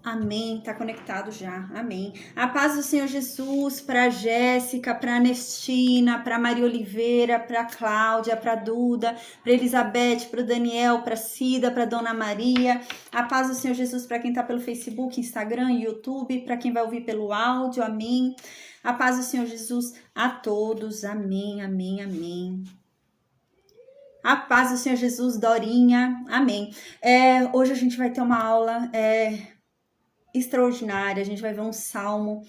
Amém, tá conectado já, amém. A paz do Senhor Jesus para Jéssica, para Anestina, para Maria Oliveira, para Cláudia, para Duda, para Elizabeth, para Daniel, para Cida, para Dona Maria. A paz do Senhor Jesus para quem tá pelo Facebook, Instagram, YouTube, para quem vai ouvir pelo áudio, amém. A paz do Senhor Jesus a todos, amém, amém, amém. A paz do Senhor Jesus, Dorinha, amém. Hoje a gente vai ter uma aula extraordinária, a gente vai ver um salmo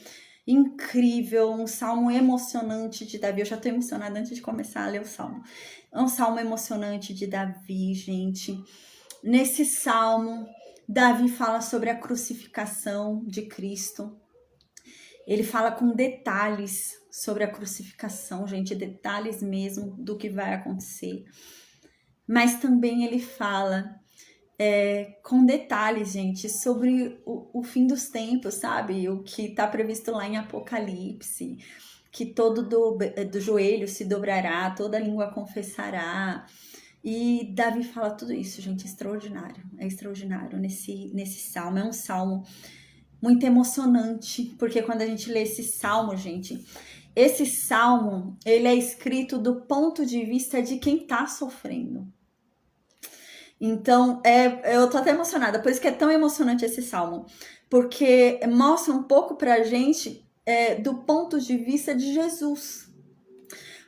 incrível, um salmo emocionante de Davi. Eu já tô emocionada antes de começar a ler o salmo. É um salmo emocionante de Davi, gente. Nesse salmo, Davi fala sobre a crucificação de Cristo. Ele fala com detalhes sobre a crucificação, gente, detalhes mesmo do que vai acontecer. Mas também ele fala com detalhes, gente, sobre o fim dos tempos, sabe? O que está previsto lá em Apocalipse, que todo do joelho se dobrará, toda língua confessará. E Davi fala tudo isso, gente, é extraordinário nesse salmo. É um salmo muito emocionante, porque quando a gente lê esse salmo, gente, esse salmo, ele é escrito do ponto de vista de quem está sofrendo. Então, eu tô até emocionada, por isso que é tão emocionante esse salmo, porque mostra um pouco pra gente do ponto de vista de Jesus,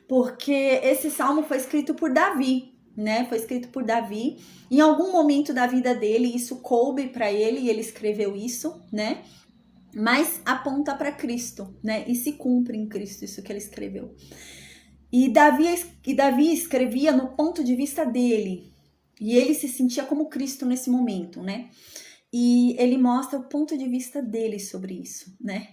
porque esse salmo foi escrito por Davi, né? Foi escrito por Davi, em algum momento da vida dele, isso coube pra ele e ele escreveu isso, né? Mas aponta para Cristo, né? E se cumpre em Cristo isso que ele escreveu. E Davi escrevia no ponto de vista dele, e ele se sentia como Cristo nesse momento, né? E ele mostra o ponto de vista dele sobre isso, né?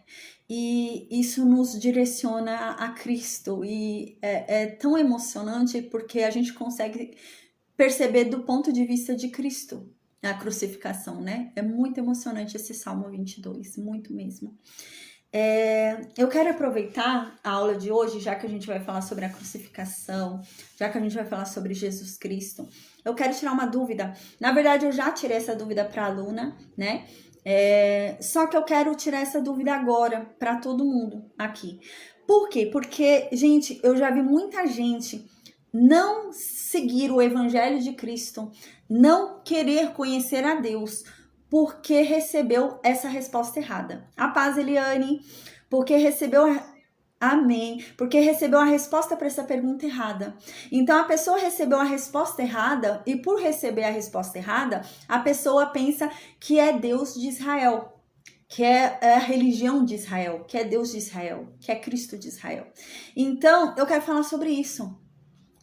E isso nos direciona a Cristo. E é tão emocionante porque a gente consegue perceber do ponto de vista de Cristo a crucificação, né? É muito emocionante esse Salmo 22, muito mesmo. Eu quero aproveitar a aula de hoje, já que a gente vai falar sobre a crucificação, já que a gente vai falar sobre Jesus Cristo. Eu quero tirar uma dúvida. Na verdade, eu já tirei essa dúvida para a aluna, né? Só que eu quero tirar essa dúvida agora para todo mundo aqui. Por quê? Porque, gente, eu já vi muita gente não seguir o Evangelho de Cristo, não querer conhecer a Deus, porque recebeu essa resposta errada. A paz, Eliane, porque recebeu Amém. Porque recebeu a resposta para essa pergunta errada. Então, a pessoa recebeu a resposta errada e por receber a resposta errada, a pessoa pensa que é Deus de Israel, que é a religião de Israel, que é Deus de Israel, que é Cristo de Israel. Então, eu quero falar sobre isso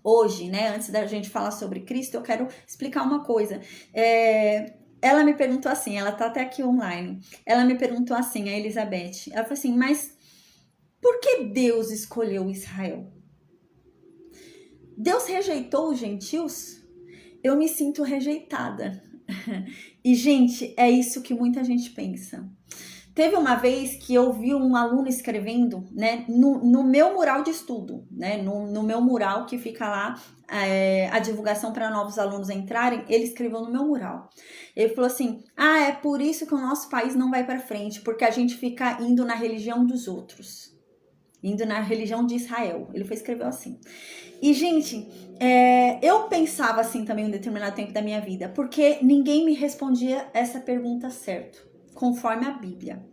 hoje, né? Antes da gente falar sobre Cristo, eu quero explicar uma coisa. Ela me perguntou assim, ela tá até aqui online. Ela me perguntou assim, a Elizabeth. Ela falou assim, mas por que Deus escolheu Israel? Deus rejeitou os gentios? Eu me sinto rejeitada. E, gente, é isso que muita gente pensa. Teve uma vez que eu vi um aluno escrevendo, né, no meu mural de estudo, né, no meu mural que fica lá, a divulgação para novos alunos entrarem, ele escreveu no meu mural. Ele falou assim, é por isso que o nosso país não vai para frente, porque a gente fica indo na religião dos outros. Indo na religião de Israel. Ele foi escrever assim. E, gente, eu pensava assim também em um determinado tempo da minha vida, porque ninguém me respondia essa pergunta certo, conforme a Bíblia.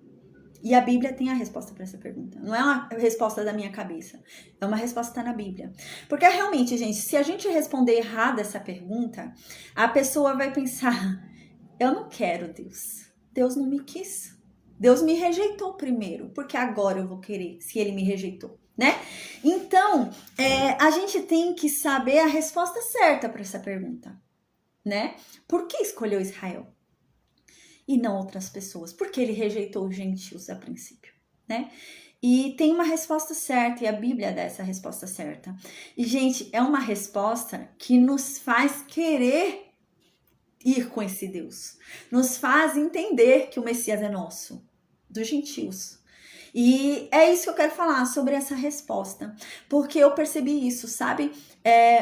E a Bíblia tem a resposta para essa pergunta. Não é uma resposta da minha cabeça. É uma resposta que está na Bíblia. Porque realmente, gente, se a gente responder errado essa pergunta, a pessoa vai pensar, eu não quero Deus. Deus não me quis. Deus me rejeitou primeiro, porque agora eu vou querer, se ele me rejeitou, né? Então, a gente tem que saber a resposta certa para essa pergunta, né? Por que escolheu Israel e não outras pessoas? Por que ele rejeitou os gentios a princípio, né? E tem uma resposta certa, e a Bíblia dá essa resposta certa. E, gente, é uma resposta que nos faz querer ir com esse Deus. Nos faz entender que o Messias é nosso, dos gentios. E é isso que eu quero falar sobre essa resposta, porque eu percebi isso, sabe?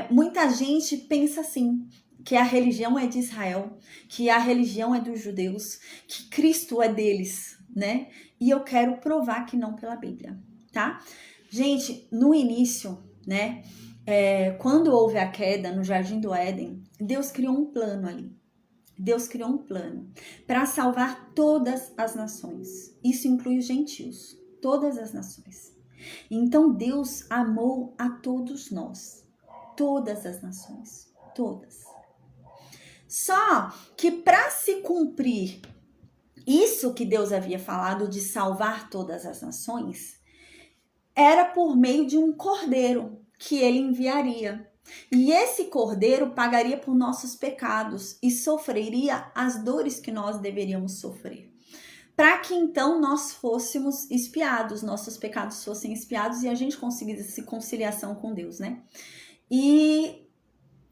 Muita gente pensa assim, que a religião é de Israel, que a religião é dos judeus, que Cristo é deles, né? E eu quero provar que não pela Bíblia, tá? Gente, no início, né? Quando houve a queda no Jardim do Éden, Deus criou um plano ali. Deus criou um plano para salvar todas as nações. Isso inclui os gentios, todas as nações. Então Deus amou a todos nós, todas as nações, todas. Só que para se cumprir isso que Deus havia falado de salvar todas as nações, era por meio de um cordeiro que ele enviaria. E esse cordeiro pagaria por nossos pecados e sofreria as dores que nós deveríamos sofrer. Para que então nós fôssemos expiados, nossos pecados fossem expiados e a gente conseguisse conciliação com Deus, né? E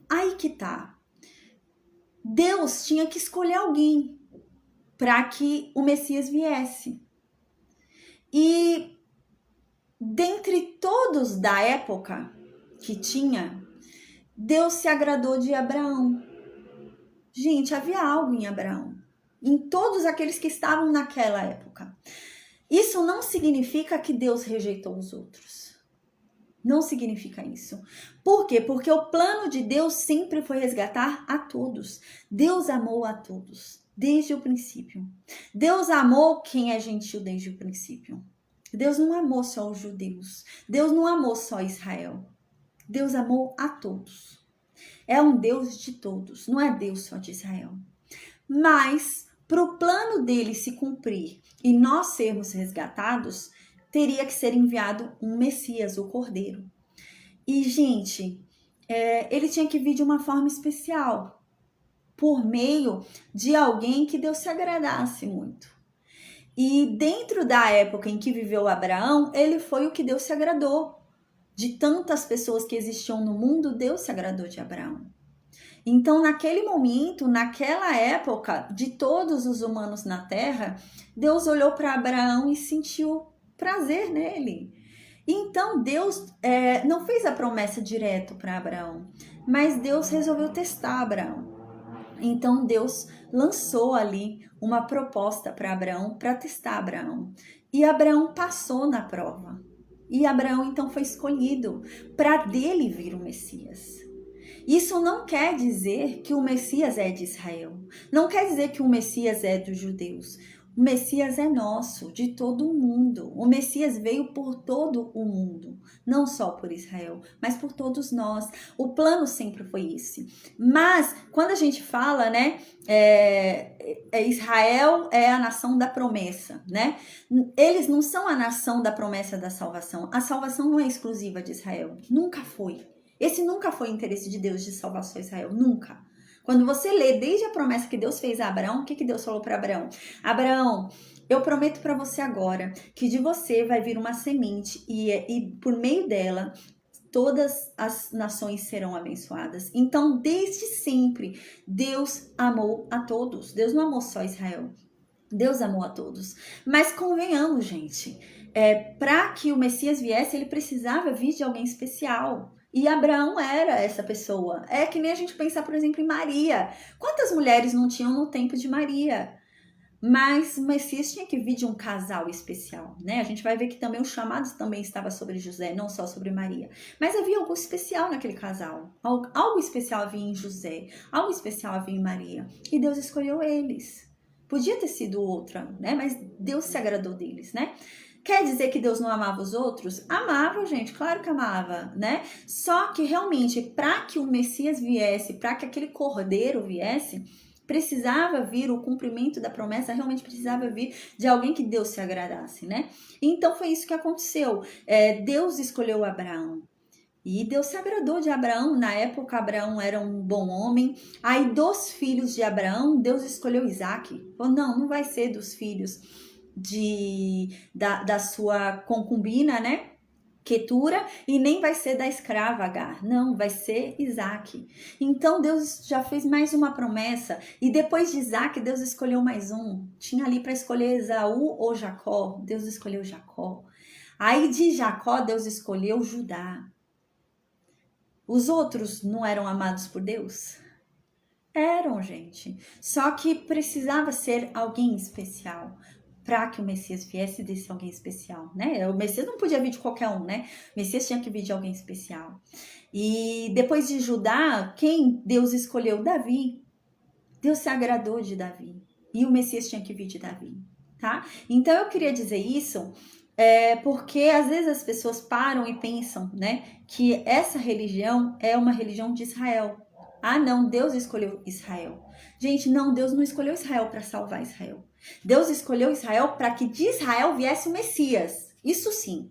aí que tá. Deus tinha que escolher alguém para que o Messias viesse. E dentre todos da época que tinha, Deus se agradou de Abraão. Gente, havia algo em Abraão, em todos aqueles que estavam naquela época. Isso não significa que Deus rejeitou os outros. Não significa isso. Por quê? Porque o plano de Deus sempre foi resgatar a todos. Deus amou a todos, desde o princípio. Deus amou quem é gentil desde o princípio. Deus não amou só os judeus. Deus não amou só Israel. Deus amou a todos. É um Deus de todos, não é Deus só de Israel. Mas, para o plano dele se cumprir e nós sermos resgatados, teria que ser enviado um Messias, o Cordeiro. E, gente, ele tinha que vir de uma forma especial, por meio de alguém que Deus se agradasse muito. E dentro da época em que viveu Abraão, ele foi o que Deus se agradou. De tantas pessoas que existiam no mundo, Deus se agradou de Abraão. Então, naquele momento, naquela época, de todos os humanos na Terra, Deus olhou para Abraão e sentiu prazer nele. Então, Deus não fez a promessa direto para Abraão, mas Deus resolveu testar Abraão. Então, Deus lançou ali uma proposta para Abraão, para testar Abraão. E Abraão passou na prova. E Abraão, então, foi escolhido para dele vir o Messias. Isso não quer dizer que o Messias é de Israel. Não quer dizer que o Messias é dos judeus. O Messias é nosso, de todo o mundo. O Messias veio por todo o mundo. Não só por Israel, mas por todos nós. O plano sempre foi esse. Mas, quando a gente fala, né, Israel é a nação da promessa, né? Eles não são a nação da promessa da salvação. A salvação não é exclusiva de Israel. Nunca foi. Esse nunca foi o interesse de Deus de salvar só Israel. Nunca. Quando você lê desde a promessa que Deus fez a Abraão, o que Deus falou para Abraão? Abraão, eu prometo para você agora que de você vai vir uma semente e por meio dela todas as nações serão abençoadas. Então, desde sempre, Deus amou a todos. Deus não amou só Israel. Deus amou a todos. Mas convenhamos, gente, para que o Messias viesse, ele precisava vir de alguém especial. E Abraão era essa pessoa. É que nem a gente pensar, por exemplo, em Maria. Quantas mulheres não tinham no tempo de Maria? Mas o Messias tinha que vir de um casal especial, né? A gente vai ver que também o chamado também estava sobre José, não só sobre Maria. Mas havia algo especial naquele casal. Algo especial havia em José, algo especial havia em Maria. E Deus escolheu eles. Podia ter sido outra, né? Mas Deus se agradou deles, né? Quer dizer que Deus não amava os outros? Amava, gente, claro que amava, né? Só que realmente, para que o Messias viesse, para que aquele cordeiro viesse, precisava vir o cumprimento da promessa, realmente precisava vir de alguém que Deus se agradasse, né? Então foi isso que aconteceu. Deus escolheu Abraão. E Deus se agradou de Abraão. Na época, Abraão era um bom homem. Aí, dos filhos de Abraão, Deus escolheu Isaac. Falou, não vai ser dos filhos da sua concubina, né? Quetura, e nem vai ser da escrava Agar. Não, vai ser Isaac. Então, Deus já fez mais uma promessa. E depois de Isaac, Deus escolheu mais um. Tinha ali para escolher Esaú ou Jacó. Deus escolheu Jacó. Aí, de Jacó, Deus escolheu Judá. Os outros não eram amados por Deus? Eram, gente. Só que precisava ser alguém especial para que o Messias viesse desse alguém especial, né? O Messias não podia vir de qualquer um, né? O Messias tinha que vir de alguém especial. E depois de Judá, quem Deus escolheu? Davi. Deus se agradou de Davi. E o Messias tinha que vir de Davi, tá? Então eu queria dizer isso porque às vezes as pessoas param e pensam, né, que essa religião é uma religião de Israel. Ah, não, Deus escolheu Israel. Gente, não, Deus não escolheu Israel para salvar Israel. Deus escolheu Israel para que de Israel viesse o Messias. Isso sim,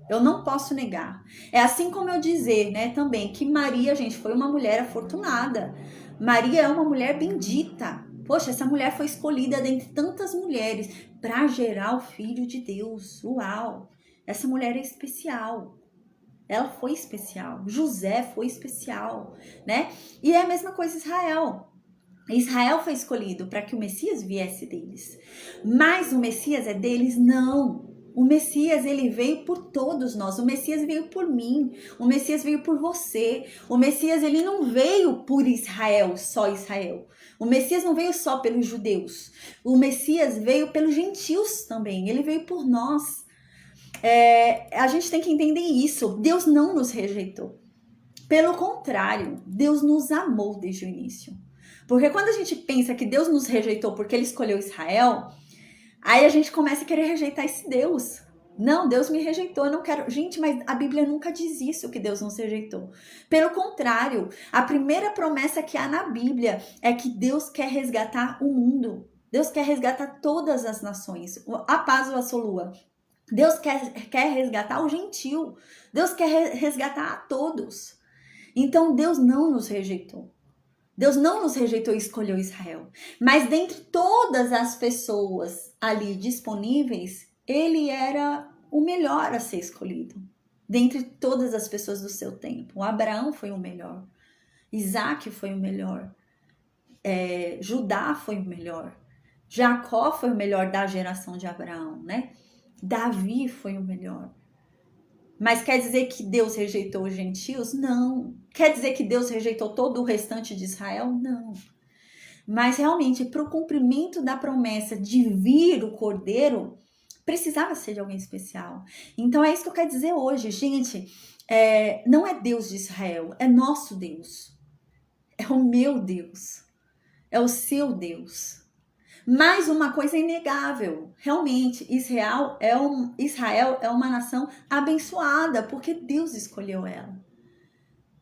eu não posso negar. É assim como eu dizer, né, também, que Maria, gente, foi uma mulher afortunada. Maria é uma mulher bendita. Poxa, essa mulher foi escolhida dentre tantas mulheres para gerar o Filho de Deus. Uau! Essa mulher é especial. Ela foi especial. José foi especial, né? E é a mesma coisa Israel. Israel foi escolhido para que o Messias viesse deles. Mas o Messias é deles? Não. O Messias, ele veio por todos nós. O Messias veio por mim. O Messias veio por você. O Messias, ele não veio por Israel, só Israel. O Messias não veio só pelos judeus. O Messias veio pelos gentios também. Ele veio por nós. A gente tem que entender isso. Deus não nos rejeitou. Pelo contrário, Deus nos amou desde o início. Porque quando a gente pensa que Deus nos rejeitou porque ele escolheu Israel, aí a gente começa a querer rejeitar esse Deus. Não, Deus me rejeitou, eu não quero. Gente, mas a Bíblia nunca diz isso, que Deus nos rejeitou. Pelo contrário, a primeira promessa que há na Bíblia é que Deus quer resgatar o mundo. Deus quer resgatar todas as nações. A paz ou a solua. Deus quer resgatar o gentil. Deus quer resgatar a todos. Então Deus não nos rejeitou. Deus não nos rejeitou e escolheu Israel. Mas dentre todas as pessoas ali disponíveis, ele era o melhor a ser escolhido. Dentre todas as pessoas do seu tempo. Abraão foi o melhor. Isaac foi o melhor. Judá foi o melhor. Jacó foi o melhor da geração de Abraão, né? Davi foi o melhor. Mas quer dizer que Deus rejeitou os gentios? Não. Quer dizer que Deus rejeitou todo o restante de Israel? Não. Mas realmente, para o cumprimento da promessa de vir o Cordeiro, precisava ser de alguém especial. Então é isso que eu quero dizer hoje. Gente, não é Deus de Israel, é nosso Deus. É o meu Deus. É o seu Deus. Mas uma coisa é inegável, realmente, Israel é uma nação abençoada, porque Deus escolheu ela.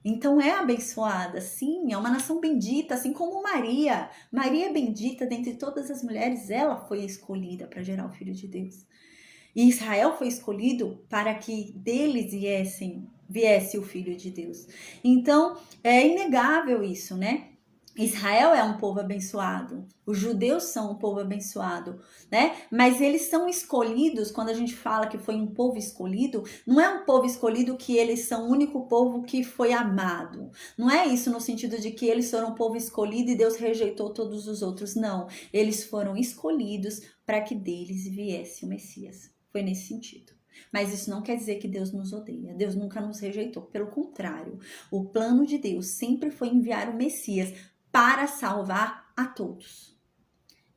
Então é abençoada, sim, é uma nação bendita, assim como Maria. Maria é bendita dentre todas as mulheres, ela foi escolhida para gerar o Filho de Deus. E Israel foi escolhido para que deles viesse o Filho de Deus. Então é inegável isso, né? Israel é um povo abençoado, os judeus são um povo abençoado, né? Mas eles são escolhidos, quando a gente fala que foi um povo escolhido, não é um povo escolhido que eles são o único povo que foi amado. Não é isso no sentido de que eles foram um povo escolhido e Deus rejeitou todos os outros. Não, eles foram escolhidos para que deles viesse o Messias. Foi nesse sentido. Mas isso não quer dizer que Deus nos odeia. Deus nunca nos rejeitou. Pelo contrário, o plano de Deus sempre foi enviar o Messias para salvar a todos,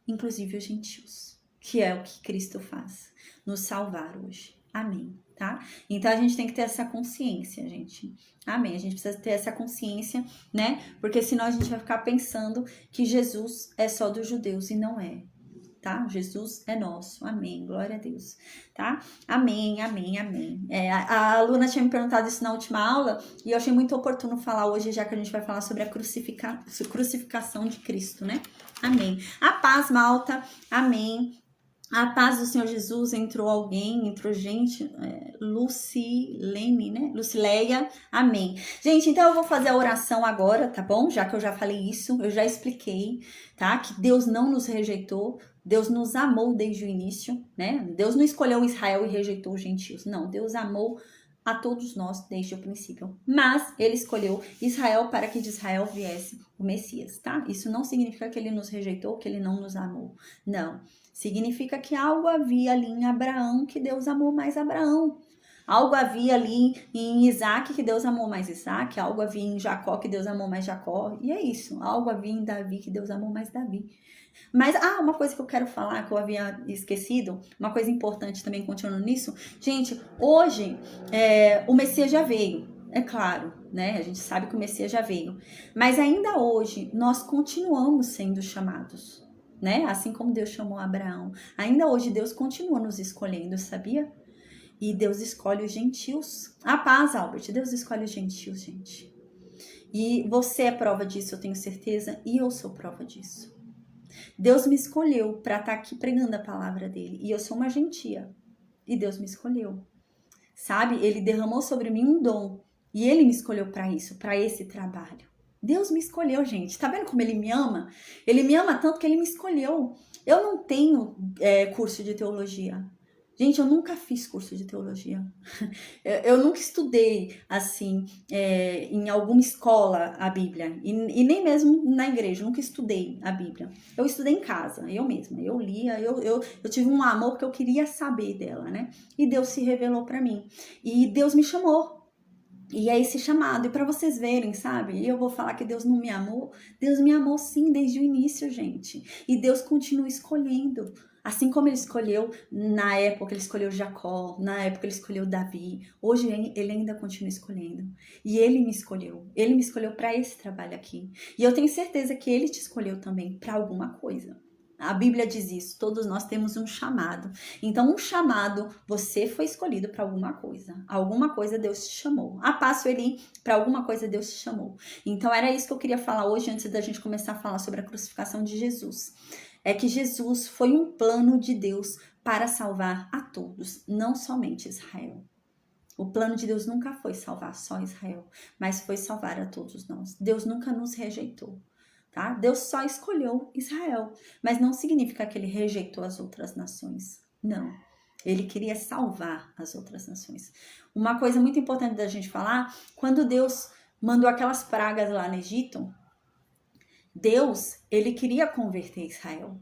inclusive os gentios, que é o que Cristo faz, nos salvar hoje. Amém, tá? Então a gente tem que ter essa consciência, gente. Amém. A gente precisa ter essa consciência, né? Porque senão a gente vai ficar pensando que Jesus é só dos judeus e não é. Tá? Jesus é nosso. Amém. Glória a Deus. Tá? Amém, amém, amém. A aluna tinha me perguntado isso na última aula e eu achei muito oportuno falar hoje, já que a gente vai falar sobre a crucificação de Cristo, né? Amém. A paz, Malta. Amém. A paz do Senhor Jesus, entrou gente, Lucilene, né? Lucileia, amém. Gente, então eu vou fazer a oração agora, tá bom? Já que eu já falei isso, eu já expliquei, tá? Que Deus não nos rejeitou, Deus nos amou desde o início, né? Deus não escolheu Israel e rejeitou os gentios, não. Deus amou a todos nós desde o princípio. Mas ele escolheu Israel para que de Israel viesse o Messias, tá? Isso não significa que ele nos rejeitou, que ele não nos amou. Não. Significa que algo havia ali em Abraão que Deus amou mais Abraão. Algo havia ali em Isaac que Deus amou mais Isaac, algo havia em Jacó que Deus amou mais Jacó, e é isso. Algo havia em Davi que Deus amou mais Davi. Mas, uma coisa que eu quero falar, que eu havia esquecido, uma coisa importante também, continuando nisso. Gente, hoje, o Messias já veio, é claro, né? A gente sabe que o Messias já veio. Mas ainda hoje, nós continuamos sendo chamados, né? Assim como Deus chamou Abraão. Ainda hoje, Deus continua nos escolhendo, sabia? E Deus escolhe os gentios. A paz, Albert, Deus escolhe os gentios, gente. E você é prova disso, eu tenho certeza, e eu sou prova disso. Deus me escolheu para estar aqui pregando a palavra dele. E eu sou uma gentia. E Deus me escolheu. Sabe? Ele derramou sobre mim um dom. E ele me escolheu para isso, para esse trabalho. Deus me escolheu, gente. Tá vendo como ele me ama? Ele me ama tanto que ele me escolheu. Eu não tenho curso de teologia. Gente, eu nunca fiz curso de teologia. Eu nunca estudei, assim, em alguma escola a Bíblia. E nem mesmo na igreja, eu nunca estudei a Bíblia. Eu estudei em casa, eu mesma. Eu lia, eu tive um amor porque eu queria saber dela, né? E Deus se revelou para mim. E Deus me chamou. E é esse chamado. E para vocês verem, sabe? E eu vou falar que Deus não me amou. Deus me amou sim, desde o início, gente. E Deus continua escolhendo. Assim como ele escolheu, na época ele escolheu Jacó, na época ele escolheu Davi, hoje ele ainda continua escolhendo. E ele me escolheu para esse trabalho aqui. E eu tenho certeza que ele te escolheu também para alguma coisa. A Bíblia diz isso, todos nós temos um chamado. Então, um chamado, você foi escolhido para alguma coisa Deus te chamou. A passo ele, para alguma coisa Deus te chamou. Então, era isso que eu queria falar hoje, antes da gente começar a falar sobre a crucificação de Jesus. É que Jesus foi um plano de Deus para salvar a todos, não somente Israel. O plano de Deus nunca foi salvar só Israel, mas foi salvar a todos nós. Deus nunca nos rejeitou, tá? Deus só escolheu Israel, mas não significa que ele rejeitou as outras nações. Não, ele queria salvar as outras nações. Uma coisa muito importante da gente falar, quando Deus mandou aquelas pragas lá no Egito, Deus, ele queria converter Israel.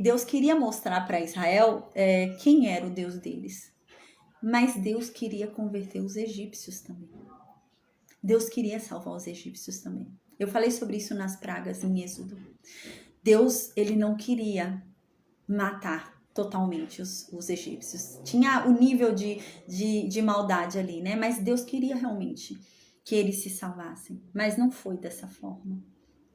Deus queria mostrar para Israel quem era o Deus deles. Mas Deus queria converter os egípcios também. Deus queria salvar os egípcios também. Eu falei sobre isso nas pragas em Êxodo. Deus, ele não queria matar totalmente os egípcios. Tinha o nível de maldade ali, né? Mas Deus queria realmente que eles se salvassem. Mas não foi dessa forma.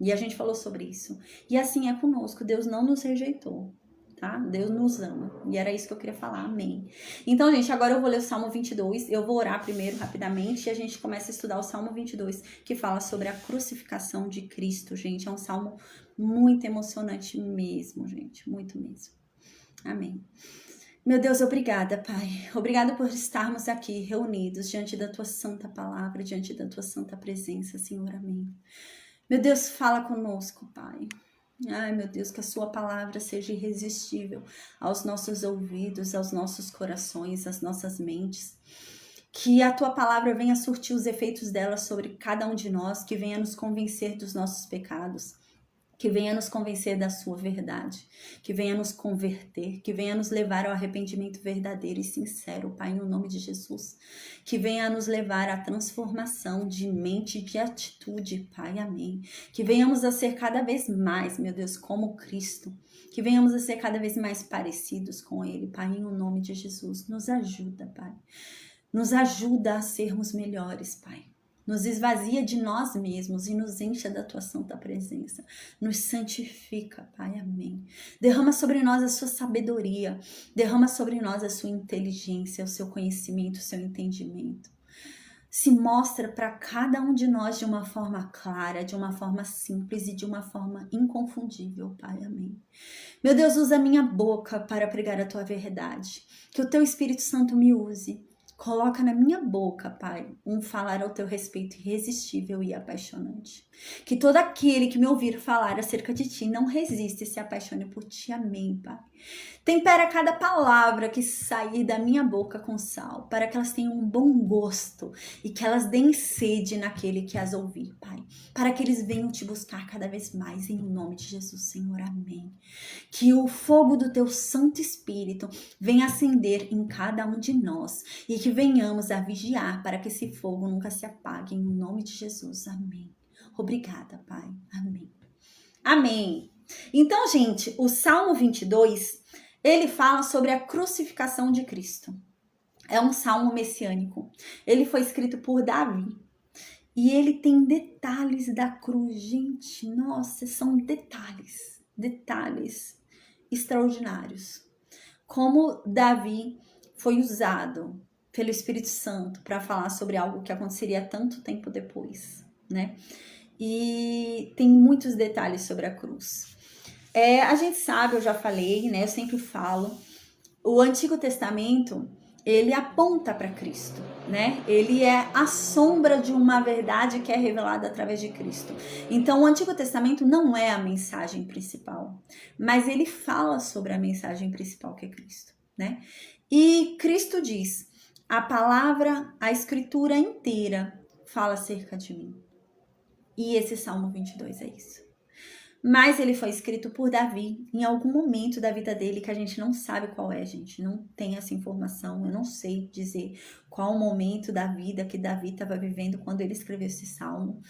E a gente falou sobre isso. E assim é conosco. Deus não nos rejeitou, tá? Deus nos ama. E era isso que eu queria falar. Amém. Então, gente, agora eu vou ler o Salmo 22. Eu vou orar primeiro, rapidamente, e a gente começa a estudar o Salmo 22, que fala sobre a crucificação de Cristo, gente. É um salmo muito emocionante mesmo, gente. Muito mesmo. Amém. Meu Deus, obrigada, Pai. Obrigada por estarmos aqui reunidos diante da Tua santa palavra, diante da Tua santa presença, Senhor. Amém. Meu Deus, fala conosco, Pai. Ai, meu Deus, que a sua palavra seja irresistível aos nossos ouvidos, aos nossos corações, às nossas mentes. Que a tua palavra venha surtir os efeitos dela sobre cada um de nós, que venha nos convencer dos nossos pecados, que venha nos convencer da sua verdade, que venha nos converter, que venha nos levar ao arrependimento verdadeiro e sincero, Pai, no nome de Jesus. Que venha nos levar à transformação de mente e de atitude, Pai, amém. Que venhamos a ser cada vez mais, meu Deus, como Cristo. Que venhamos a ser cada vez mais parecidos com Ele, Pai, no nome de Jesus. Nos ajuda, Pai. Nos ajuda a sermos melhores, Pai. Nos esvazia de nós mesmos e nos encha da tua santa presença. Nos santifica, Pai, amém. Derrama sobre nós a sua sabedoria. Derrama sobre nós a sua inteligência, o seu conhecimento, o seu entendimento. Se mostra para cada um de nós de uma forma clara, de uma forma simples e de uma forma inconfundível, Pai, amém. Meu Deus, usa a minha boca para pregar a tua verdade. Que o teu Espírito Santo me use. Coloca na minha boca, Pai, um falar ao teu respeito irresistível e apaixonante. Que todo aquele que me ouvir falar acerca de ti não resista e se apaixone por ti. Amém, Pai. Tempera cada palavra que sair da minha boca com sal, para que elas tenham um bom gosto e que elas deem sede naquele que as ouvir, Pai. Para que eles venham te buscar cada vez mais, em nome de Jesus, Senhor. Amém. Que o fogo do teu Santo Espírito venha acender em cada um de nós e que que venhamos a vigiar para que esse fogo nunca se apague, em nome de Jesus, amém. Obrigada, Pai, amém. Amém. Então, gente, o Salmo 22, ele fala sobre a crucificação de Cristo. É um salmo messiânico. Ele foi escrito por Davi. E ele tem detalhes da cruz, gente. Nossa, são detalhes extraordinários. Como Davi foi usado pelo Espírito Santo para falar sobre algo que aconteceria tanto tempo depois, né? E tem muitos detalhes sobre a cruz. A gente sabe, eu já falei, né? Eu sempre falo, o Antigo Testamento, ele aponta para Cristo, né? Ele é a sombra de uma verdade que é revelada através de Cristo. Então, o Antigo Testamento não é a mensagem principal, mas ele fala sobre a mensagem principal que é Cristo, né? E Cristo diz, a palavra, a escritura inteira fala acerca de mim. E esse Salmo 22 é isso. Mas ele foi escrito por Davi em algum momento da vida dele que a gente não sabe qual é, gente. Não tem essa informação. Eu não sei dizer qual o momento da vida que Davi estava vivendo quando ele escreveu esse salmo.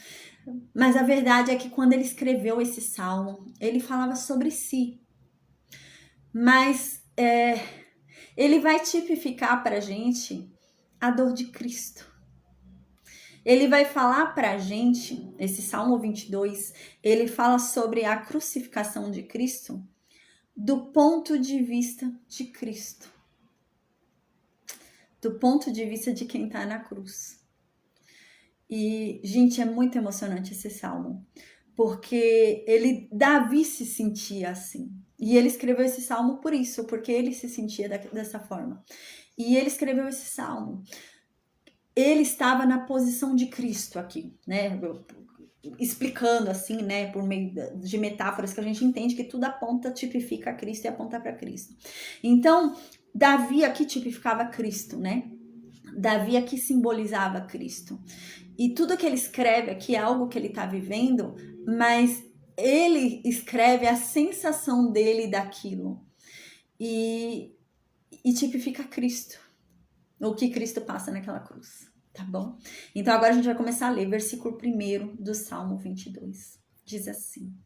Mas a verdade é que quando ele escreveu esse salmo, ele falava sobre si. Mas ele vai tipificar para a gente a dor de Cristo. Ele vai falar para a gente, esse Salmo 22, ele fala sobre a crucificação de Cristo do ponto de vista de Cristo. Do ponto de vista de quem está na cruz. E, gente, é muito emocionante esse Salmo, porque Davi se sentia assim. E ele escreveu esse Salmo por isso, porque ele se sentia dessa forma. E ele escreveu esse Salmo. Ele estava na posição de Cristo aqui, né? Explicando assim, né? Por meio de metáforas que a gente entende que tudo aponta, tipifica Cristo e aponta para Cristo. Então, Davi aqui tipificava Cristo, né? Davi aqui simbolizava Cristo. E tudo que ele escreve aqui é algo que ele está vivendo, mas ele escreve a sensação dele daquilo. E tipifica Cristo. O que Cristo passa naquela cruz, tá bom? Então agora a gente vai começar a ler versículo 1 do Salmo 22. Diz assim: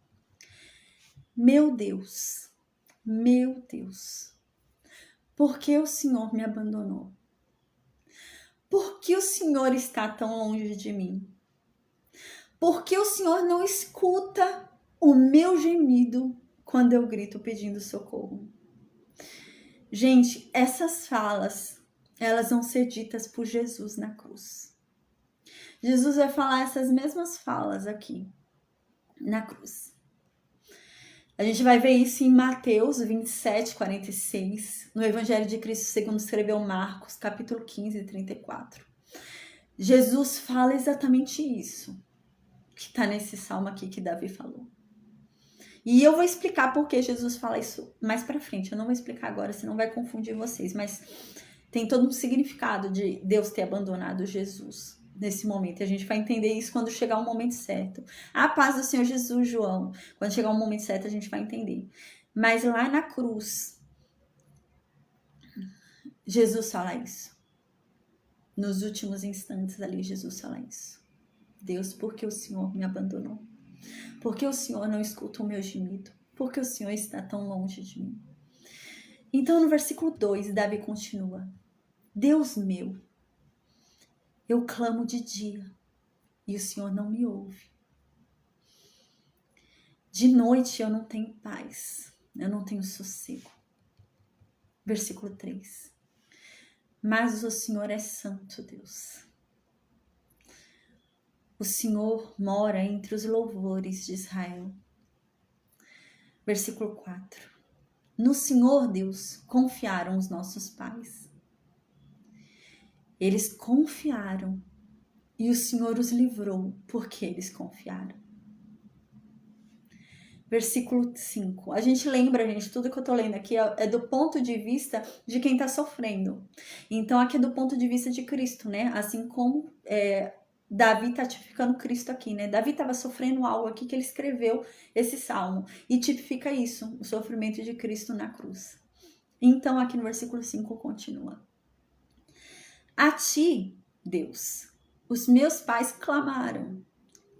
meu Deus, por que o Senhor me abandonou? Por que o Senhor está tão longe de mim? Por que o Senhor não escuta o meu gemido quando eu grito pedindo socorro? Gente, essas falas, elas vão ser ditas por Jesus na cruz. Jesus vai falar essas mesmas falas aqui, na cruz. A gente vai ver isso em Mateus 27, 46, no Evangelho de Cristo segundo escreveu Marcos, capítulo 15, 34. Jesus fala exatamente isso, que está nesse salmo aqui que Davi falou. E eu vou explicar por que Jesus fala isso mais pra frente. Eu não vou explicar agora, senão vai confundir vocês, mas tem todo um significado de Deus ter abandonado Jesus nesse momento. E a gente vai entender isso quando chegar o momento certo. A paz do Senhor Jesus, João. Quando chegar o momento certo, a gente vai entender. Mas lá na cruz, Jesus fala isso. Nos últimos instantes ali, Jesus fala isso. Deus, por que o Senhor me abandonou? Por que o Senhor não escuta o meu gemido? Por que o Senhor está tão longe de mim? Então, no versículo 2, Davi continua: Deus meu, eu clamo de dia e o Senhor não me ouve. De noite eu não tenho paz, eu não tenho sossego. Versículo 3. Mas o Senhor é santo, Deus. O Senhor mora entre os louvores de Israel. Versículo 4. No Senhor, Deus, confiaram os nossos pais. Eles confiaram e o Senhor os livrou porque eles confiaram. Versículo 5. A gente lembra, gente, tudo que eu tô lendo aqui é do ponto de vista de quem tá sofrendo. Então aqui é do ponto de vista de Cristo, né? Assim como Davi tá tipificando Cristo aqui, né? Davi tava sofrendo algo aqui que ele escreveu esse salmo. E tipifica isso, o sofrimento de Cristo na cruz. Então aqui no versículo 5 continua. A ti, Deus, os meus pais clamaram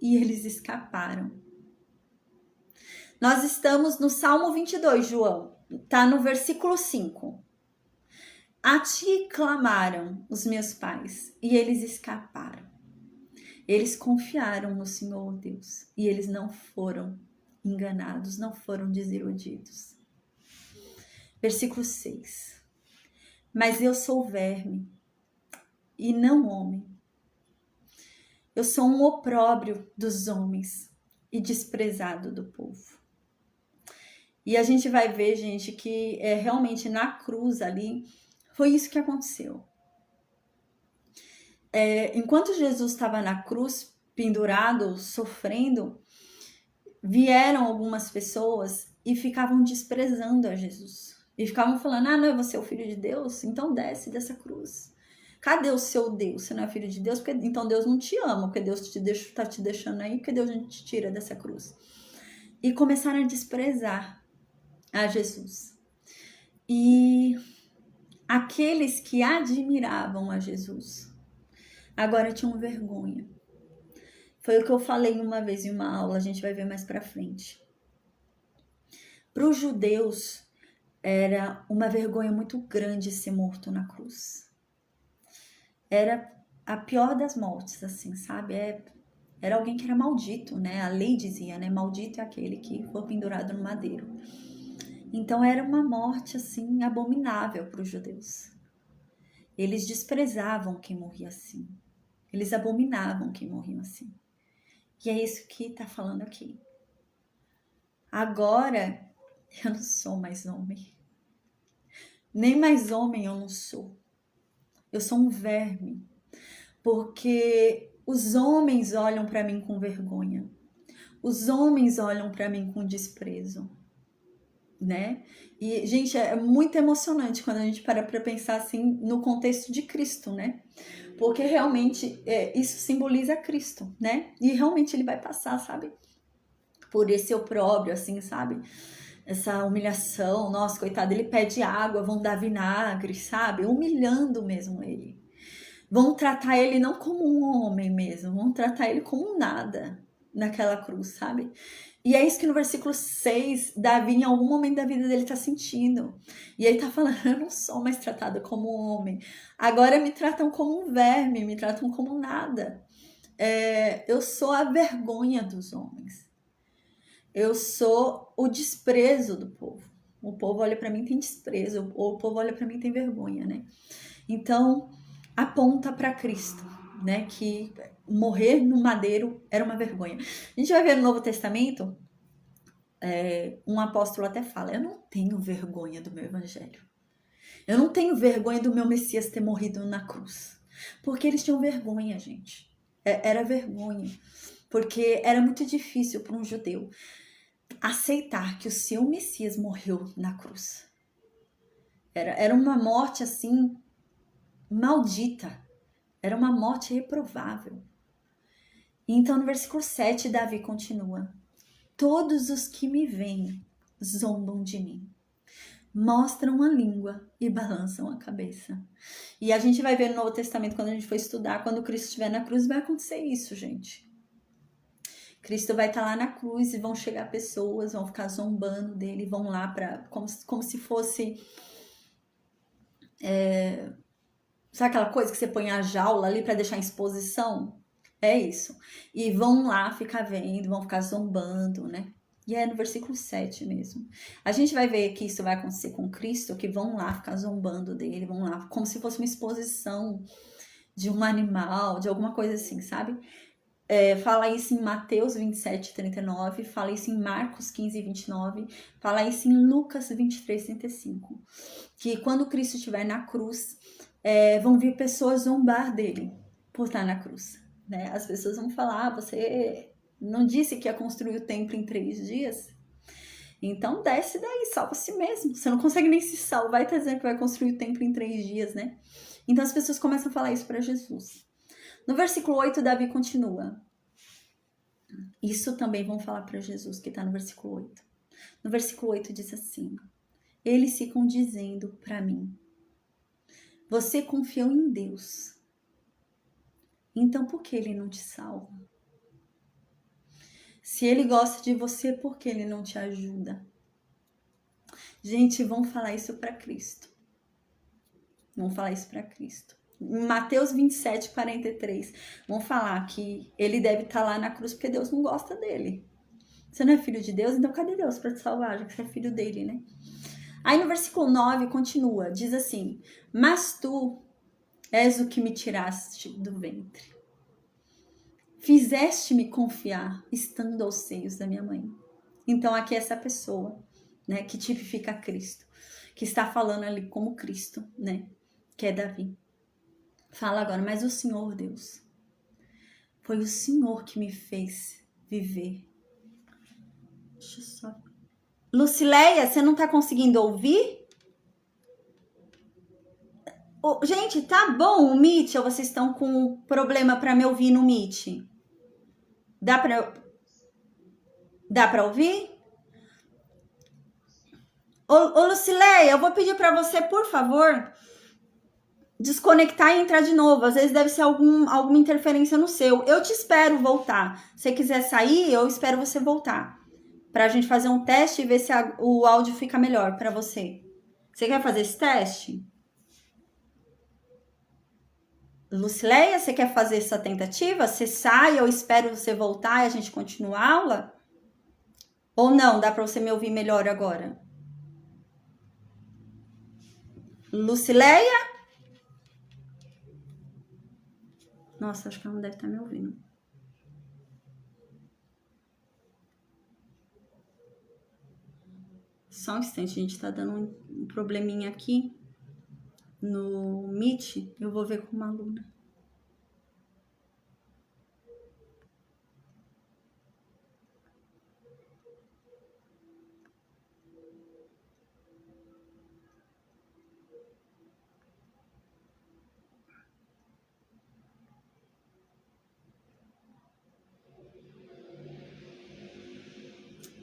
e eles escaparam. Nós estamos no Salmo 22, João. Tá no versículo 5. A ti clamaram os meus pais e eles escaparam. Eles confiaram no Senhor Deus e eles não foram enganados, não foram desiludidos. Versículo 6. Mas eu sou verme e não homem. Eu sou um opróbrio dos homens e desprezado do povo. E a gente vai ver, gente, que realmente na cruz ali foi isso que aconteceu. Enquanto Jesus estava na cruz, pendurado, sofrendo, vieram algumas pessoas e ficavam desprezando a Jesus. E ficavam falando, não é você o filho de Deus? Então desce dessa cruz. Cadê o seu Deus? Você não é filho de Deus? Porque, então Deus não te ama, porque Deus está te deixando aí, porque Deus não te tira dessa cruz. E começaram a desprezar a Jesus. E aqueles que admiravam a Jesus agora tinham vergonha. Foi o que eu falei uma vez em uma aula, a gente vai ver mais pra frente. Para os judeus, era uma vergonha muito grande ser morto na cruz. Era a pior das mortes, assim, sabe? Era alguém que era maldito, né? A lei dizia, né? Maldito é aquele que foi pendurado no madeiro. Então era uma morte, assim, abominável para os judeus. Eles desprezavam quem morria assim. Eles abominavam quem morria assim. E é isso que está falando aqui. Agora, eu não sou mais homem. Nem mais homem eu não sou. Eu sou um verme. Porque os homens olham para mim com vergonha. Os homens olham para mim com desprezo. Né? E, gente, é muito emocionante quando a gente para pensar assim no contexto de Cristo, né? Porque realmente isso simboliza Cristo, né? E realmente ele vai passar, sabe? Por esse opróbrio, assim, sabe? Essa humilhação, nossa, coitado, ele pede água, vão dar vinagre, sabe? Humilhando mesmo ele. Vão tratar ele não como um homem mesmo, vão tratar ele como um nada naquela cruz, sabe? E é isso que no versículo 6, Davi em algum momento da vida dele tá sentindo. E ele tá falando, eu não sou mais tratado como um homem. Agora me tratam como um verme, me tratam como um nada. Eu sou a vergonha dos homens. Eu sou o desprezo do povo. O povo olha para mim e tem desprezo, o povo olha para mim e tem vergonha, né? Então, aponta para Cristo, né? Que morrer no madeiro era uma vergonha. A gente vai ver no Novo Testamento, um apóstolo até fala, eu não tenho vergonha do meu evangelho. Eu não tenho vergonha do meu Messias ter morrido na cruz. Porque eles tinham vergonha, gente. Era vergonha. Porque era muito difícil para um judeu aceitar que o seu Messias morreu na cruz. Era uma morte assim maldita. Era uma morte reprovável. Então no versículo 7 Davi continua: todos os que me veem zombam de mim, mostram a língua e balançam a cabeça. E a gente vai ver no Novo Testamento, quando a gente for estudar, quando Cristo estiver na cruz, vai acontecer isso, gente. Cristo vai estar lá na cruz e vão chegar pessoas, vão ficar zombando dele, vão lá como se fosse... sabe aquela coisa que você põe a jaula ali para deixar em exposição? É isso. E vão lá ficar vendo, vão ficar zombando, né? E é no versículo 7 mesmo. A gente vai ver que isso vai acontecer com Cristo, que vão lá ficar zombando dele, vão lá, como se fosse uma exposição de um animal, de alguma coisa assim, sabe? Fala isso em Mateus 27, 39, fala isso em Marcos 15, 29, fala isso em Lucas 23, 35. Que quando Cristo estiver na cruz, vão vir pessoas zombar dele por estar na cruz. Né? As pessoas vão falar, você não disse que ia construir o templo em 3 dias? Então desce daí, salva a si mesmo. Você não consegue nem se salvar e tá dizendo que vai construir o templo em 3 dias, né? Então as pessoas começam a falar isso para Jesus. No versículo 8, Davi continua. Isso também vão falar para Jesus, que está no versículo 8. No versículo 8 diz assim: eles ficam dizendo para mim, Você confiou em Deus. Então por que Ele não te salva? Se Ele gosta de você, por que Ele não te ajuda? Gente, vamos falar isso para Cristo. Vamos falar isso para Cristo. Em Mateus 27, 43, vamos falar que Ele deve estar lá na cruz porque Deus não gosta dele. Você não é filho de Deus? Então cadê Deus para te salvar, já que você é filho dele, né? Aí no versículo 9 continua, diz assim: mas tu és o que me tiraste do ventre. Fizeste-me confiar, estando aos seios da minha mãe. Então aqui é essa pessoa, né, que tipifica Cristo, que está falando ali como Cristo, né, que é Davi. Fala agora, mas o Senhor Deus, foi o Senhor que me fez viver. Deixa eu só... Lucileia, você não tá conseguindo ouvir? Gente, tá bom o Meet ou vocês estão com problema para me ouvir no Meet? Dá pra ouvir? Ô Lucileia, eu vou pedir para você, por favor, desconectar e entrar de novo. Às vezes deve ser alguma interferência no seu. Eu te espero voltar. Se você quiser sair, eu espero você voltar. Pra gente fazer um teste e ver se o áudio fica melhor pra você. Você quer fazer esse teste? Lucileia, você quer fazer essa tentativa? Você sai, eu espero você voltar e a gente continua a aula? Ou não? Dá pra você me ouvir melhor agora? Lucileia? Nossa, acho que ela não deve estar me ouvindo. Só um instante, a gente tá dando um probleminha aqui no Meet. Eu vou ver com uma aluna.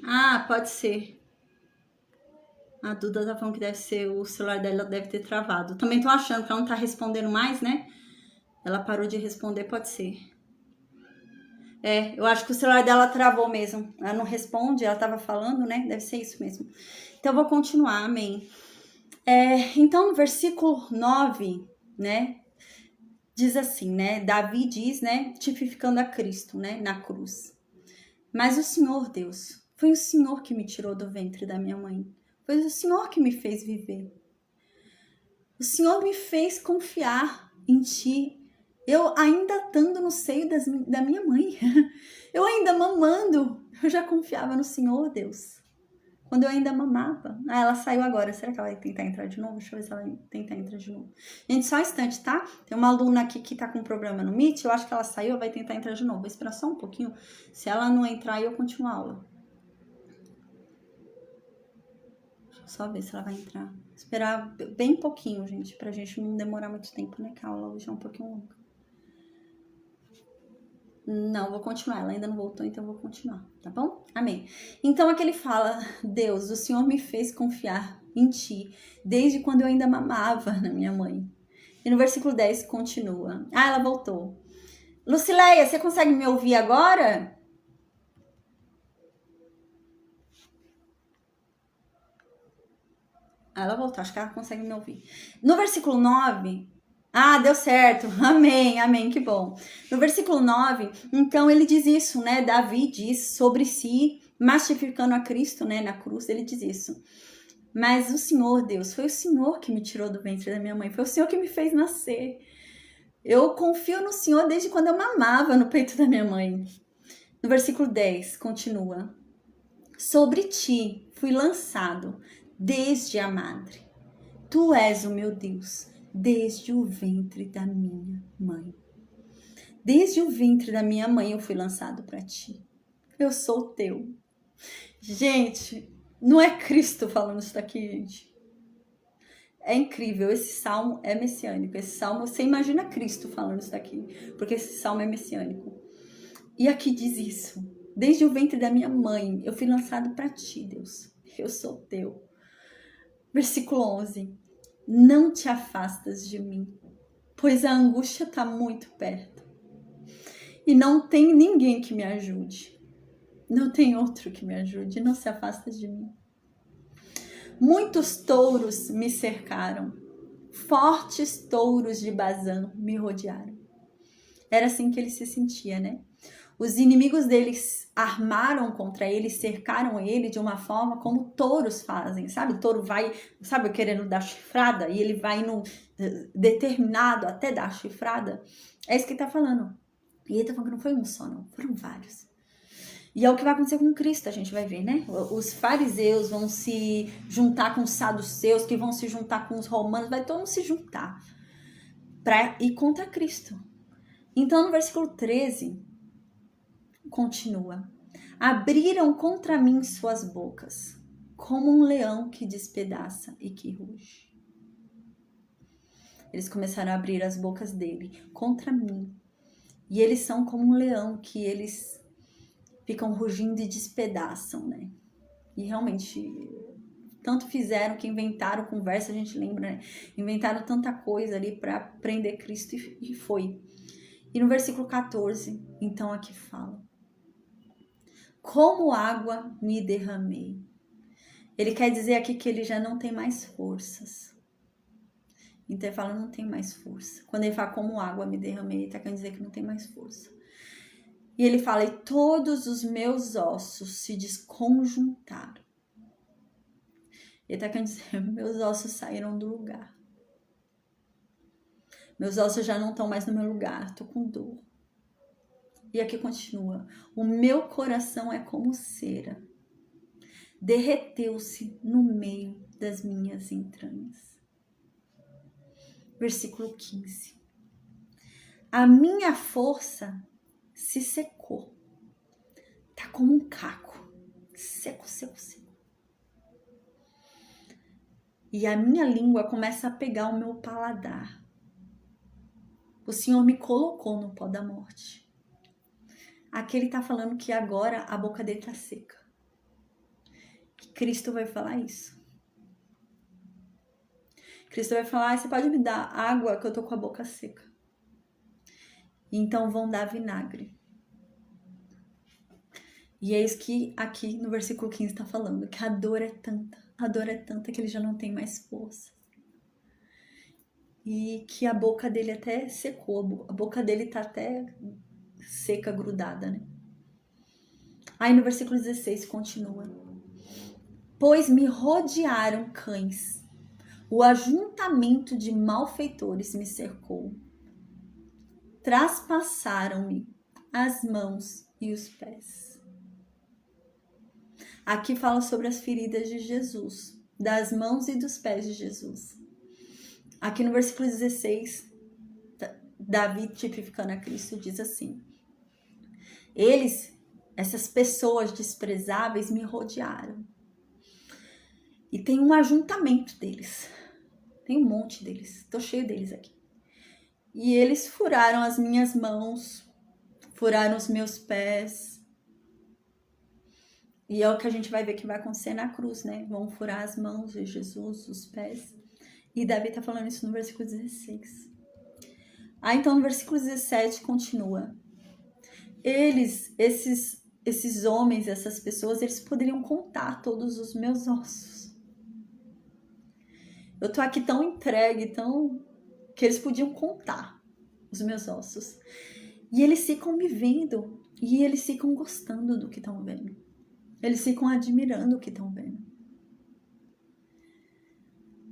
Ah, pode ser. A Duda tá falando que deve ser, o celular dela deve ter travado. Também tô achando que ela não tá respondendo mais, né? Ela parou de responder, pode ser. Eu acho que o celular dela travou mesmo. Ela não responde, ela tava falando, né? Deve ser isso mesmo. Então, eu vou continuar, amém. Então, no versículo 9, né? Diz assim, né? Davi diz, né? Tipificando a Cristo, né? Na cruz. Mas o Senhor, Deus, foi o Senhor que me tirou do ventre da minha mãe. Foi o Senhor que me fez viver. O Senhor me fez confiar em Ti. Eu ainda estando no seio da minha mãe. Eu ainda mamando. Eu já confiava no Senhor, Deus. Quando eu ainda mamava. Ah, ela saiu agora. Será que ela vai tentar entrar de novo? Deixa eu ver se ela vai tentar entrar de novo. Gente, só um instante, tá? Tem uma aluna aqui que tá com problema no Meet. Eu acho que ela saiu, vai tentar entrar de novo. Vou esperar só um pouquinho. Se ela não entrar, eu continuo a aula. Deixa eu só ver se ela vai entrar. Esperar bem pouquinho, gente. Pra gente não demorar muito tempo, né? Que a aula hoje é um pouquinho longa. Não, vou continuar. Ela ainda não voltou, então eu vou continuar, tá bom? Amém. Então aqui ele fala: Deus, o Senhor me fez confiar em Ti desde quando eu ainda mamava na minha mãe. E no versículo 10 continua. Ah, ela voltou. Lucileia, você consegue me ouvir agora? Ah, ela voltou, acho que ela consegue me ouvir. No versículo 9... Ah, deu certo. Amém, amém, que bom. No versículo 9, então ele diz isso, né? Davi diz sobre si, mastificando a Cristo, né? Na cruz, ele diz isso. Mas o Senhor, Deus, foi o Senhor que me tirou do ventre da minha mãe. Foi o Senhor que me fez nascer. Eu confio no Senhor desde quando eu mamava no peito da minha mãe. No versículo 10, continua. Sobre ti fui lançado desde a madre. Tu és o meu Deus. Desde o ventre da minha mãe. Desde o ventre da minha mãe eu fui lançado para ti. Eu sou teu. Gente, não é Cristo falando isso daqui, gente. É incrível, esse salmo é messiânico. Esse salmo, você imagina Cristo falando isso daqui, porque esse salmo é messiânico. E aqui diz isso. Desde o ventre da minha mãe eu fui lançado para ti, Deus. Eu sou teu. Versículo 11. não te afastas de mim, pois a angústia está muito perto. E não tem ninguém que me ajude. Não tem outro que me ajude. Não se afasta de mim. Muitos touros me cercaram. Fortes touros de Bazã me rodearam. Era assim que ele se sentia, né? Os inimigos deles armaram contra ele, cercaram ele de uma forma como touros fazem, sabe? O touro vai, sabe, querendo dar chifrada e ele vai no determinado até dar chifrada. É isso que ele tá falando. E ele tá falando que não foi um só, não. Foram vários. E é o que vai acontecer com Cristo, a gente vai ver, né? Os fariseus vão se juntar com os saduceus, que vão se juntar com os romanos, vai todo mundo se juntar para ir contra Cristo. Então, no versículo 13, continua. Abriram contra mim suas bocas, como um leão que despedaça e que ruge. Eles começaram a abrir as bocas dele contra mim. E eles são como um leão que eles ficam rugindo e despedaçam, né? E realmente, tanto fizeram que inventaram conversa, a gente lembra, né? Inventaram tanta coisa ali para prender Cristo e foi. E no versículo 14, então aqui fala: como água me derramei. Ele quer dizer aqui que ele já não tem mais forças. Então ele fala, não tem mais força. Quando ele fala como água me derramei, ele está querendo dizer que não tem mais força. E ele fala, e todos os meus ossos se desconjuntaram. Ele está querendo dizer, meus ossos saíram do lugar. Meus ossos já não estão mais no meu lugar, estou com dor. E aqui continua, o meu coração é como cera. Derreteu-se no meio das minhas entranhas. Versículo 15. A minha força se secou. Tá como um caco. Seco, seco, seco. E a minha língua começa a pegar o meu paladar. O Senhor me colocou no pó da morte. Aqui ele tá falando que agora a boca dele tá seca. E Cristo vai falar isso. Cristo vai falar, você pode me dar água que eu tô com a boca seca. E então vão dar vinagre. E é isso que aqui no versículo 15 está falando, que a dor é tanta que ele já não tem mais força. E que a boca dele até secou, a boca dele tá até seca, grudada, né? Aí no versículo 16 continua. Pois me rodearam cães, o ajuntamento de malfeitores me cercou. Traspassaram-me as mãos e os pés. Aqui fala sobre as feridas de Jesus, das mãos e dos pés de Jesus. Aqui no versículo 16, Davi, tipificando a Cristo, diz assim: eles, essas pessoas desprezáveis, me rodearam. E tem um ajuntamento deles. Tem um monte deles. Tô cheio deles aqui. E eles furaram as minhas mãos, furaram os meus pés. E é o que a gente vai ver que vai acontecer na cruz, né? Vão furar as mãos de Jesus, os pés. E Davi tá falando isso no versículo 16. Aí então no versículo 17 continua. Eles, esses homens, essas pessoas, eles poderiam contar todos os meus ossos. Eu tô aqui tão entregue, tão... que eles podiam contar os meus ossos. E eles ficam me vendo. E eles ficam gostando do que estão vendo. Eles ficam admirando o que estão vendo.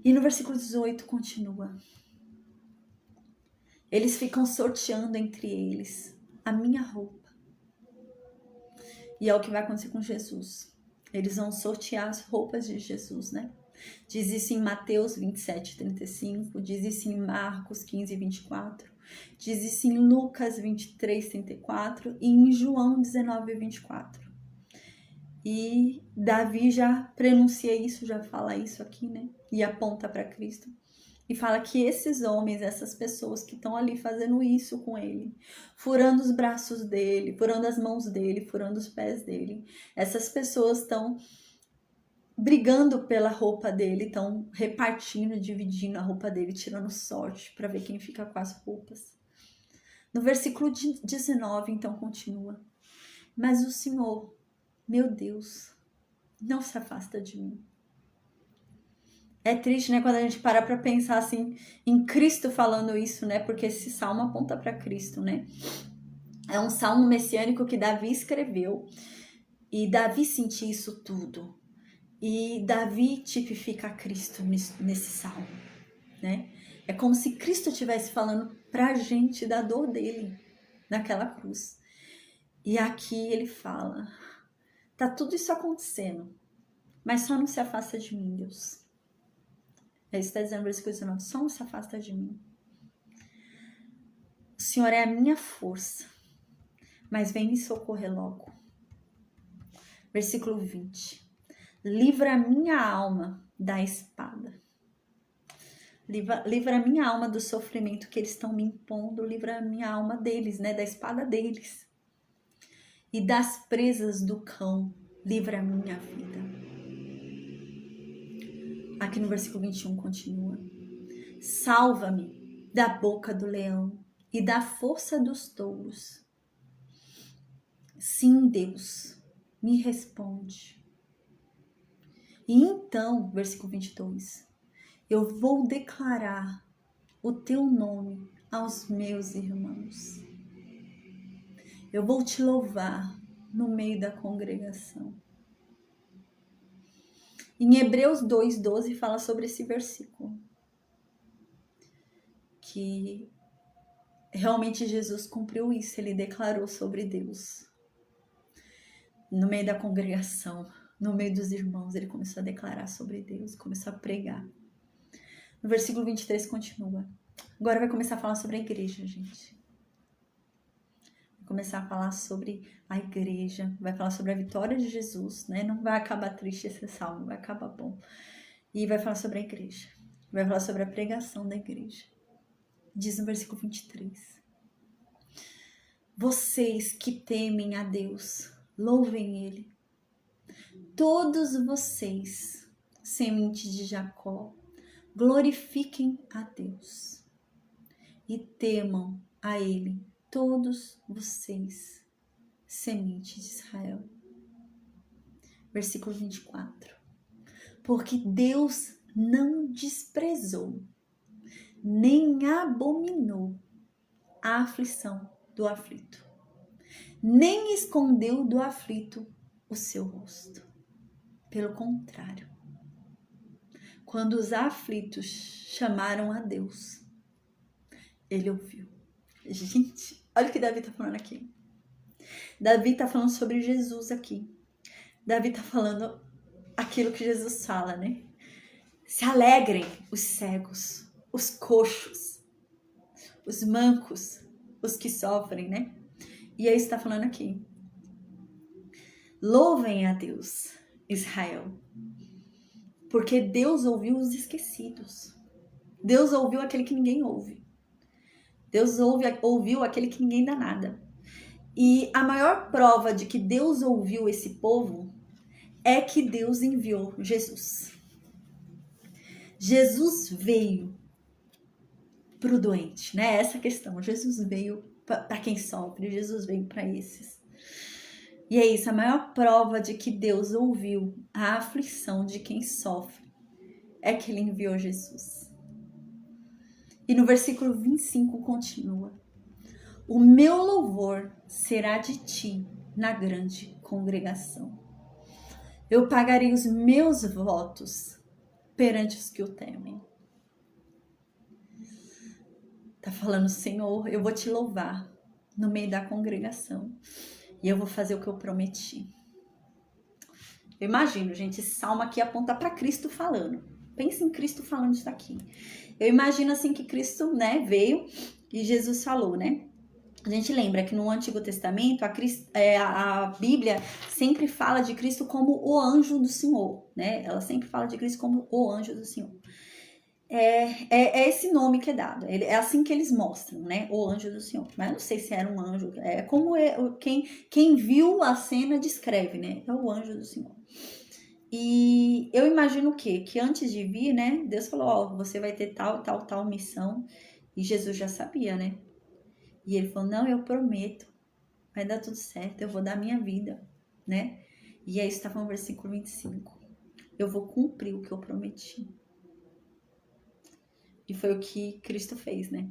E no versículo 18 continua. Eles ficam sorteando entre eles a minha roupa. E é o que vai acontecer com Jesus. Eles vão sortear as roupas de Jesus, né? Diz isso em Mateus 27, 35, diz isso em Marcos 15, 24, diz isso em Lucas 23, 34 e em João 19, 24. E Davi já pronuncia isso, já fala isso aqui, né? E aponta para Cristo. E fala que esses homens, essas pessoas que estão ali fazendo isso com ele, furando os braços dele, furando as mãos dele, furando os pés dele, essas pessoas estão brigando pela roupa dele, estão repartindo, dividindo a roupa dele, tirando sorte para ver quem fica com as roupas. No versículo 19, então, continua. Mas o Senhor, meu Deus, não se afasta de mim. É triste, né, quando a gente para pensar assim em Cristo falando isso, né? Porque esse salmo aponta para Cristo, né? É um salmo messiânico que Davi escreveu. E Davi sentia isso tudo. E Davi tipifica Cristo nesse salmo, né? É como se Cristo estivesse falando pra gente da dor dele naquela cruz. E aqui ele fala: tá tudo isso acontecendo, mas só não se afasta de mim, Deus. É isso que está dizendo no versículo 19: só não se afasta de mim. O Senhor é a minha força, mas vem me socorrer logo. Versículo 20: livra a minha alma da espada. Livra a minha alma do sofrimento que eles estão me impondo. Livra a minha alma deles, né? Da espada deles. E das presas do cão. Livra a minha vida. Aqui no versículo 21 continua. Salva-me da boca do leão e da força dos touros. Sim, Deus, me responde. E então, versículo 22, eu vou declarar o teu nome aos meus irmãos. Eu vou te louvar no meio da congregação. Em Hebreus 2:12 fala sobre esse versículo. Que realmente Jesus cumpriu isso, ele declarou sobre Deus. No meio da congregação, no meio dos irmãos, ele começou a declarar sobre Deus, começou a pregar. No versículo 23 continua. Agora vai começar a falar sobre a igreja, gente. Vai começar a falar sobre a igreja, vai falar sobre a vitória de Jesus, né? Não vai acabar triste esse salmo, vai acabar bom. E vai falar sobre a igreja, vai falar sobre a pregação da igreja. Diz no versículo 23. Vocês que temem a Deus, louvem Ele. Todos vocês, semente de Jacó, glorifiquem a Deus. E temam a Ele, todos vocês, semente de Israel. Versículo 24. Porque Deus não desprezou, nem abominou a aflição do aflito, nem escondeu do aflito o seu rosto. Pelo contrário, quando os aflitos chamaram a Deus, ele ouviu. Gente, olha o que Davi está falando aqui. Davi está falando sobre Jesus aqui. Davi está falando aquilo que Jesus fala, né? Se alegrem os cegos, os coxos, os mancos, os que sofrem, né? E aí está falando aqui. Louvem a Deus, Israel, porque Deus ouviu os esquecidos. Deus ouviu aquele que ninguém ouve. Deus ouviu aquele que ninguém dá nada. E a maior prova de que Deus ouviu esse povo é que Deus enviou Jesus. Jesus veio para o doente, né? Essa questão. Jesus veio para quem sofre, Jesus veio para esses. E é isso, a maior prova de que Deus ouviu a aflição de quem sofre é que ele enviou Jesus. E no versículo 25 continua. O meu louvor será de ti na grande congregação. Eu pagarei os meus votos perante os que o temem. Tá falando, Senhor, eu vou te louvar no meio da congregação. E eu vou fazer o que eu prometi. Eu imagino, gente, esse salmo aqui aponta para Cristo falando. Pense em Cristo falando isso aqui. Eu imagino assim que Cristo, né, veio e Jesus falou, né? A gente lembra que no Antigo Testamento a Bíblia sempre fala de Cristo como o anjo do Senhor, né? Ela sempre fala de Cristo como o anjo do Senhor. É esse nome que é dado, é assim que eles mostram, né? O anjo do Senhor. Mas eu não sei se era um anjo, é como quem viu a cena descreve, né? É o anjo do Senhor. E eu imagino o quê? Que antes de vir, né, Deus falou, ó, você vai ter tal missão. E Jesus já sabia, né? E ele falou, não, eu prometo, vai dar tudo certo, eu vou dar minha vida, né? E aí estava no versículo 25. Eu vou cumprir o que eu prometi. E foi o que Cristo fez, né?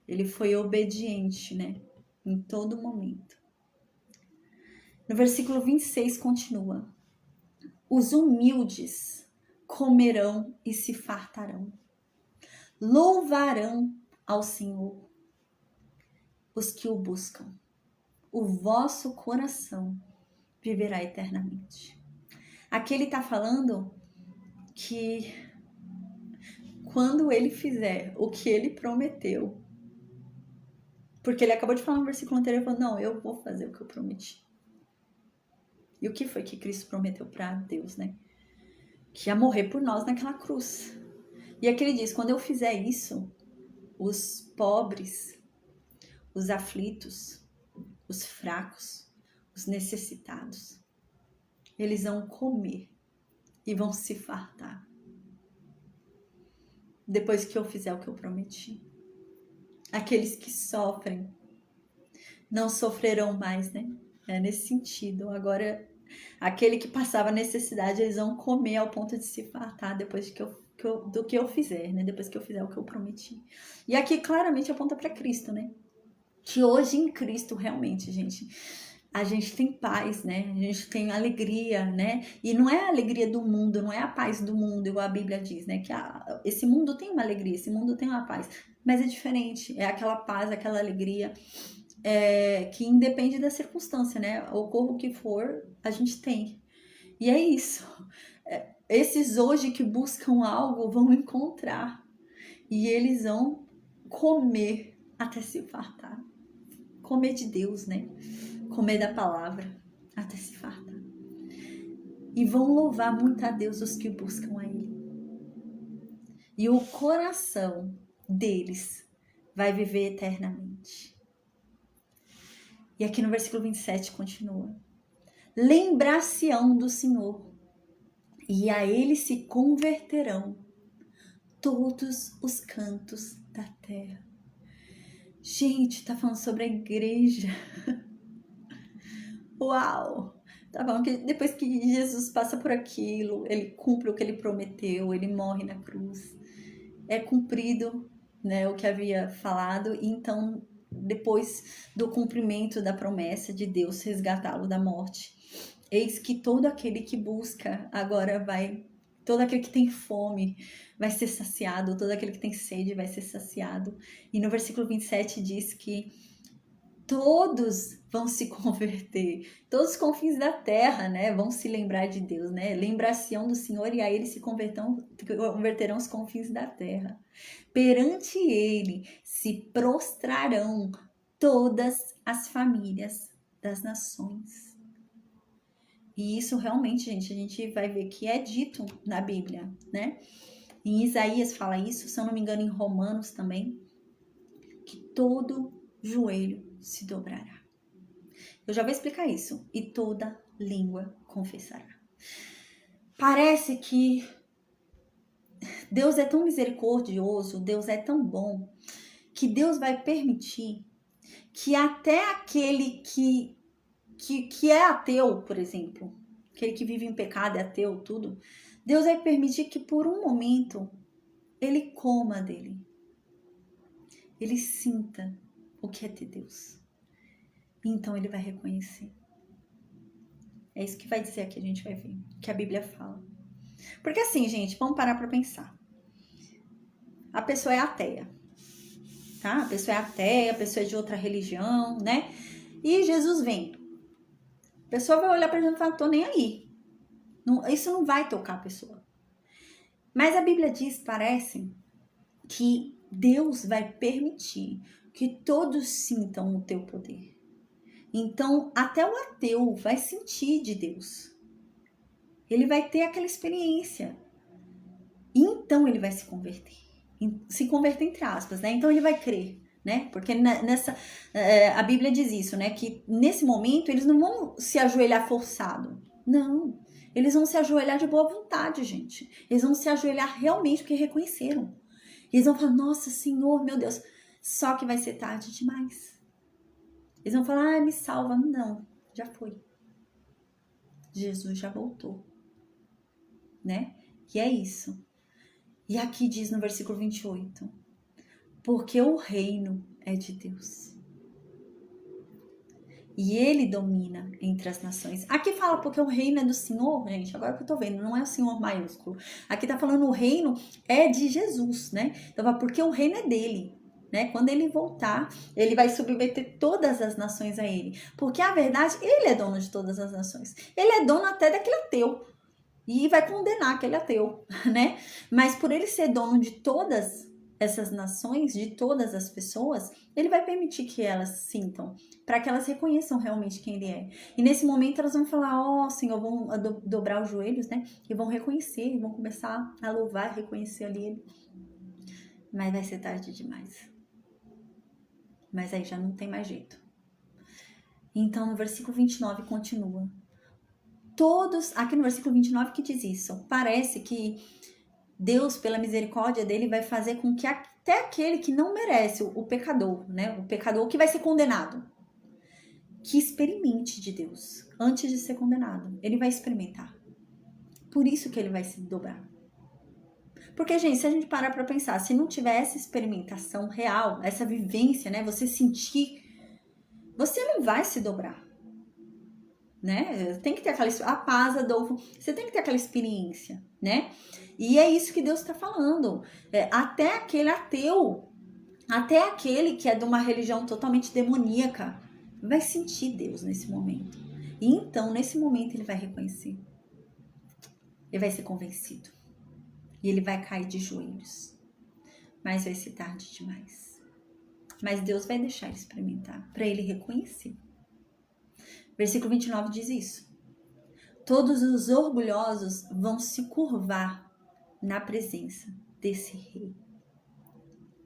Ele foi obediente, né? Em todo momento. No versículo 26 continua. Os humildes comerão e se fartarão. Louvarão ao Senhor os que o buscam. O vosso coração viverá eternamente. Aqui ele está falando que quando ele fizer o que ele prometeu, porque ele acabou de falar no versículo anterior, ele falou, não, eu vou fazer o que eu prometi. E o que foi que Cristo prometeu para Deus, né? Que ia morrer por nós naquela cruz. E aqui ele diz, quando eu fizer isso, os pobres, os aflitos, os fracos, os necessitados, eles vão comer e vão se fartar. Depois que eu fizer o que eu prometi. Aqueles que sofrem não sofrerão mais, né? É nesse sentido. Agora, aquele que passava necessidade, eles vão comer ao ponto de se fartar depois do que eu fizer, né? Depois que eu fizer o que eu prometi. E aqui claramente aponta para Cristo, né? Que hoje em Cristo, realmente, gente, a gente tem paz, né? A gente tem alegria, né? E não é a alegria do mundo, não é a paz do mundo, igual a Bíblia diz, né? Que esse mundo tem uma alegria, esse mundo tem uma paz. Mas é diferente, é aquela paz, aquela alegria que independe da circunstância, né? Ocorra o que for, a gente tem. E é isso. Esses hoje que buscam algo vão encontrar. E eles vão comer até se fartar. Comer de Deus, né? Comer da palavra até se fartar. E vão louvar muito a Deus os que buscam a Ele. E o coração deles vai viver eternamente. E aqui no versículo 27 continua. Lembrar-se-ão do Senhor, e a Ele se converterão todos os cantos da terra. Gente, tá falando sobre a igreja. Uau! Tá falando que depois que Jesus passa por aquilo, ele cumpre o que ele prometeu, ele morre na cruz. É cumprido, né, o que havia falado, e então, depois do cumprimento da promessa de Deus resgatá-lo da morte, eis que todo aquele que busca agora todo aquele que tem fome vai ser saciado, todo aquele que tem sede vai ser saciado. E no versículo 27 diz que todos vão se converter, todos os confins da terra, né, vão se lembrar de Deus, né, lembrar-se-ão do Senhor e a Ele se converterão os confins da terra. Perante Ele se prostrarão todas as famílias das nações. E isso realmente, gente, a gente vai ver que é dito na Bíblia, né? Em Isaías fala isso, se eu não me engano, em Romanos também, que todo joelho se dobrará. Eu já vou explicar isso. E toda língua confessará. Parece que Deus é tão misericordioso, Deus é tão bom, que Deus vai permitir que até aquele que é ateu, por exemplo, aquele que vive em pecado, é ateu, tudo, Deus vai permitir que por um momento ele coma dele. Ele sinta o que é ter Deus. Então ele vai reconhecer. É isso que vai dizer aqui, a gente vai ver, que a Bíblia fala. Porque assim, gente, vamos parar para pensar. A pessoa é ateia, tá? A pessoa é ateia, a pessoa é de outra religião, né? E Jesus vem. A pessoa vai olhar para gente e falar, tô nem aí. Não, isso não vai tocar a pessoa. Mas a Bíblia diz, parece, que Deus vai permitir que todos sintam o teu poder. Então, até o ateu vai sentir de Deus. Ele vai ter aquela experiência. E então ele vai se converter. Se converter entre aspas, né? Então ele vai crer, né? Porque a Bíblia diz isso, né? Que nesse momento eles não vão se ajoelhar forçado. Não. Eles vão se ajoelhar de boa vontade, gente. Eles vão se ajoelhar realmente porque reconheceram. Eles vão falar, nossa, Senhor, meu Deus. Só que vai ser tarde demais. Eles vão falar, me salva. Não, já foi. Jesus já voltou. Né? E é isso. E aqui diz no versículo 28, porque o reino é de Deus. E ele domina entre as nações. Aqui fala porque o reino é do Senhor, gente. Agora que eu tô vendo, não é o Senhor maiúsculo. Aqui tá falando o reino é de Jesus, né? Então, porque o reino é dele, né? Quando ele voltar, ele vai submeter todas as nações a ele. Porque a verdade, ele é dono de todas as nações. Ele é dono até daquele ateu. E vai condenar aquele ateu, né? Mas por ele ser dono de todas essas nações, de todas as pessoas, ele vai permitir que elas sintam, para que elas reconheçam realmente quem ele é. E nesse momento elas vão falar, ó, Senhor, vão dobrar os joelhos, né? E vão reconhecer, vão começar a louvar, reconhecer ali ele. Mas vai ser tarde demais. Mas aí já não tem mais jeito. Então no versículo 29 continua. Todos, aqui no versículo 29 que diz isso, parece que Deus, pela misericórdia dele, vai fazer com que até aquele que não merece, o pecador, né? O pecador que vai ser condenado, que experimente de Deus antes de ser condenado. Ele vai experimentar. Por isso que ele vai se dobrar. Porque, gente, se a gente parar para pensar, se não tiver essa experimentação real, essa vivência, né? Você sentir, você não vai se dobrar. Né? Tem que ter aquela a paz, Adolfo, você tem que ter aquela experiência, né? E é isso que Deus está falando. Até aquele ateu, até aquele que é de uma religião totalmente demoníaca, vai sentir Deus nesse momento. E então, nesse momento, ele vai reconhecer. Ele vai ser convencido. E ele vai cair de joelhos. Mas vai ser tarde demais. Mas Deus vai deixar ele experimentar, para ele reconhecer. Versículo 29 diz isso. Todos os orgulhosos vão se curvar na presença desse rei,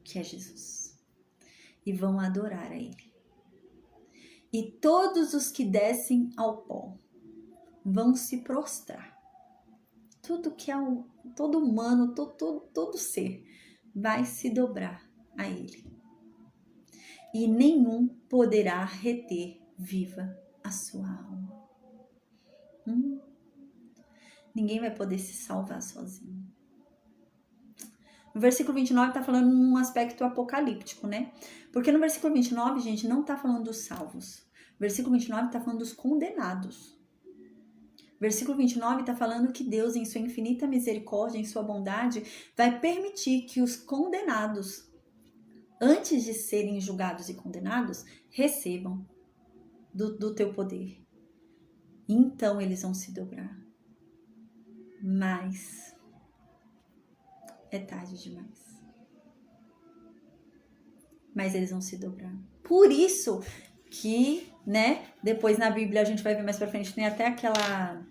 que é Jesus, e vão adorar a ele. E todos os que descem ao pó vão se prostrar. Tudo que é todo humano, todo ser vai se dobrar a ele. E nenhum poderá reter viva a sua alma. Ninguém vai poder se salvar sozinho. No versículo 29 está falando num aspecto apocalíptico, né? Porque no versículo 29, gente, não está falando dos salvos. O versículo 29 está falando dos condenados. O versículo 29 está falando que Deus, em sua infinita misericórdia, em sua bondade, vai permitir que os condenados, antes de serem julgados e condenados, recebam do teu poder. Então eles vão se dobrar. Mas é tarde demais. Mas eles vão se dobrar. Por isso que, né, depois na Bíblia a gente vai ver mais pra frente, tem até aquela...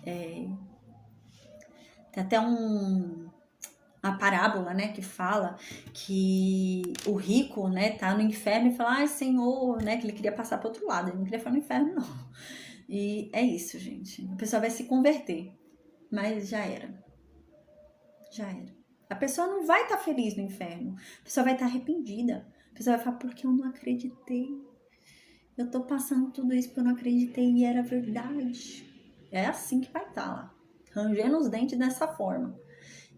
tem até uma parábola, né, que fala que o rico, né, tá no inferno e fala, ai, Senhor, né, que ele queria passar pro outro lado, ele não queria ficar no inferno, não. E é isso, gente. A pessoa vai se converter, mas já era. Já era. A pessoa não vai estar feliz no inferno. A pessoa vai estar arrependida. A pessoa vai falar, porque eu não acreditei. Eu tô passando tudo isso porque eu não acreditei e era verdade. É assim que vai estar lá. Rangendo os dentes dessa forma.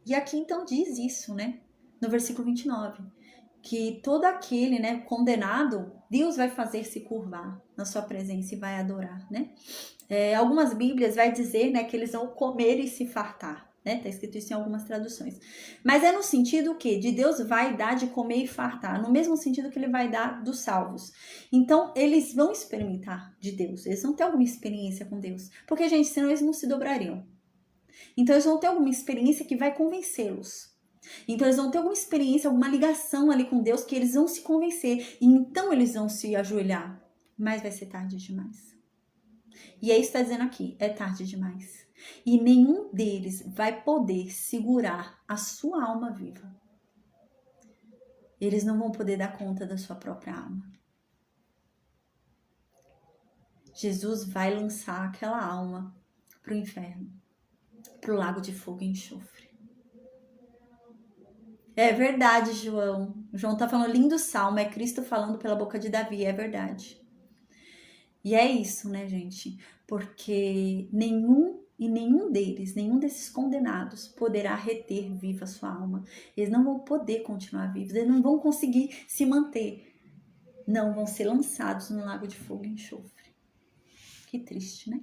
E aqui então diz isso, né? No versículo 29. Que todo aquele, né, condenado, Deus vai fazer se curvar na sua presença e vai adorar, né? Algumas bíblias vai dizer, né, que eles vão comer e se fartar, né? Tá escrito isso em algumas traduções. Mas é no sentido que de Deus vai dar de comer e fartar, no mesmo sentido que ele vai dar dos salvos. Então, eles vão experimentar de Deus, eles vão ter alguma experiência com Deus. Porque, gente, senão eles não se dobrariam. Então, eles vão ter alguma experiência que vai convencê-los. Então, eles vão ter alguma experiência, alguma ligação ali com Deus que eles vão se convencer. E então, eles vão se ajoelhar. Mas vai ser tarde demais. E é isso que está dizendo aqui, é tarde demais. E nenhum deles vai poder segurar a sua alma viva. Eles não vão poder dar conta da sua própria alma. Jesus vai lançar aquela alma para o inferno, para o lago de fogo e enxofre. É verdade, João. João tá falando lindo salmo, é Cristo falando pela boca de Davi, é verdade. E é isso, né, gente? Porque nenhum deles, nenhum desses condenados poderá reter viva a sua alma. Eles não vão poder continuar vivos, eles não vão conseguir se manter. Não, vão ser lançados no lago de fogo e enxofre. Que triste, né?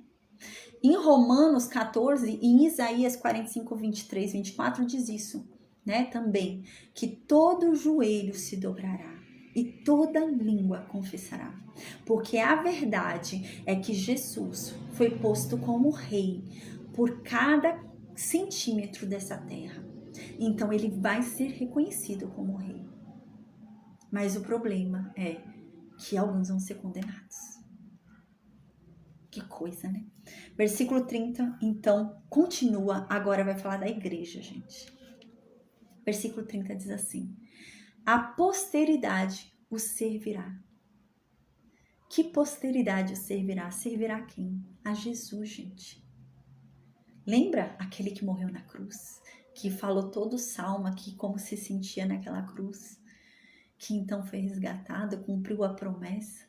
Em Romanos 14 e em Isaías 45, 23, 24 diz isso, né? Também, que todo joelho se dobrará e toda língua confessará. Porque a verdade é que Jesus foi posto como rei por cada centímetro dessa terra. Então ele vai ser reconhecido como rei. Mas o problema é que alguns vão ser condenados. Que coisa, né? Versículo 30, então, continua, agora vai falar da igreja, gente. Versículo 30 diz assim: a posteridade o servirá. Que posteridade o servirá? Servirá a quem? A Jesus, gente. Lembra aquele que morreu na cruz? Que falou todo o salmo aqui, como se sentia naquela cruz? Que então foi resgatado, cumpriu a promessa?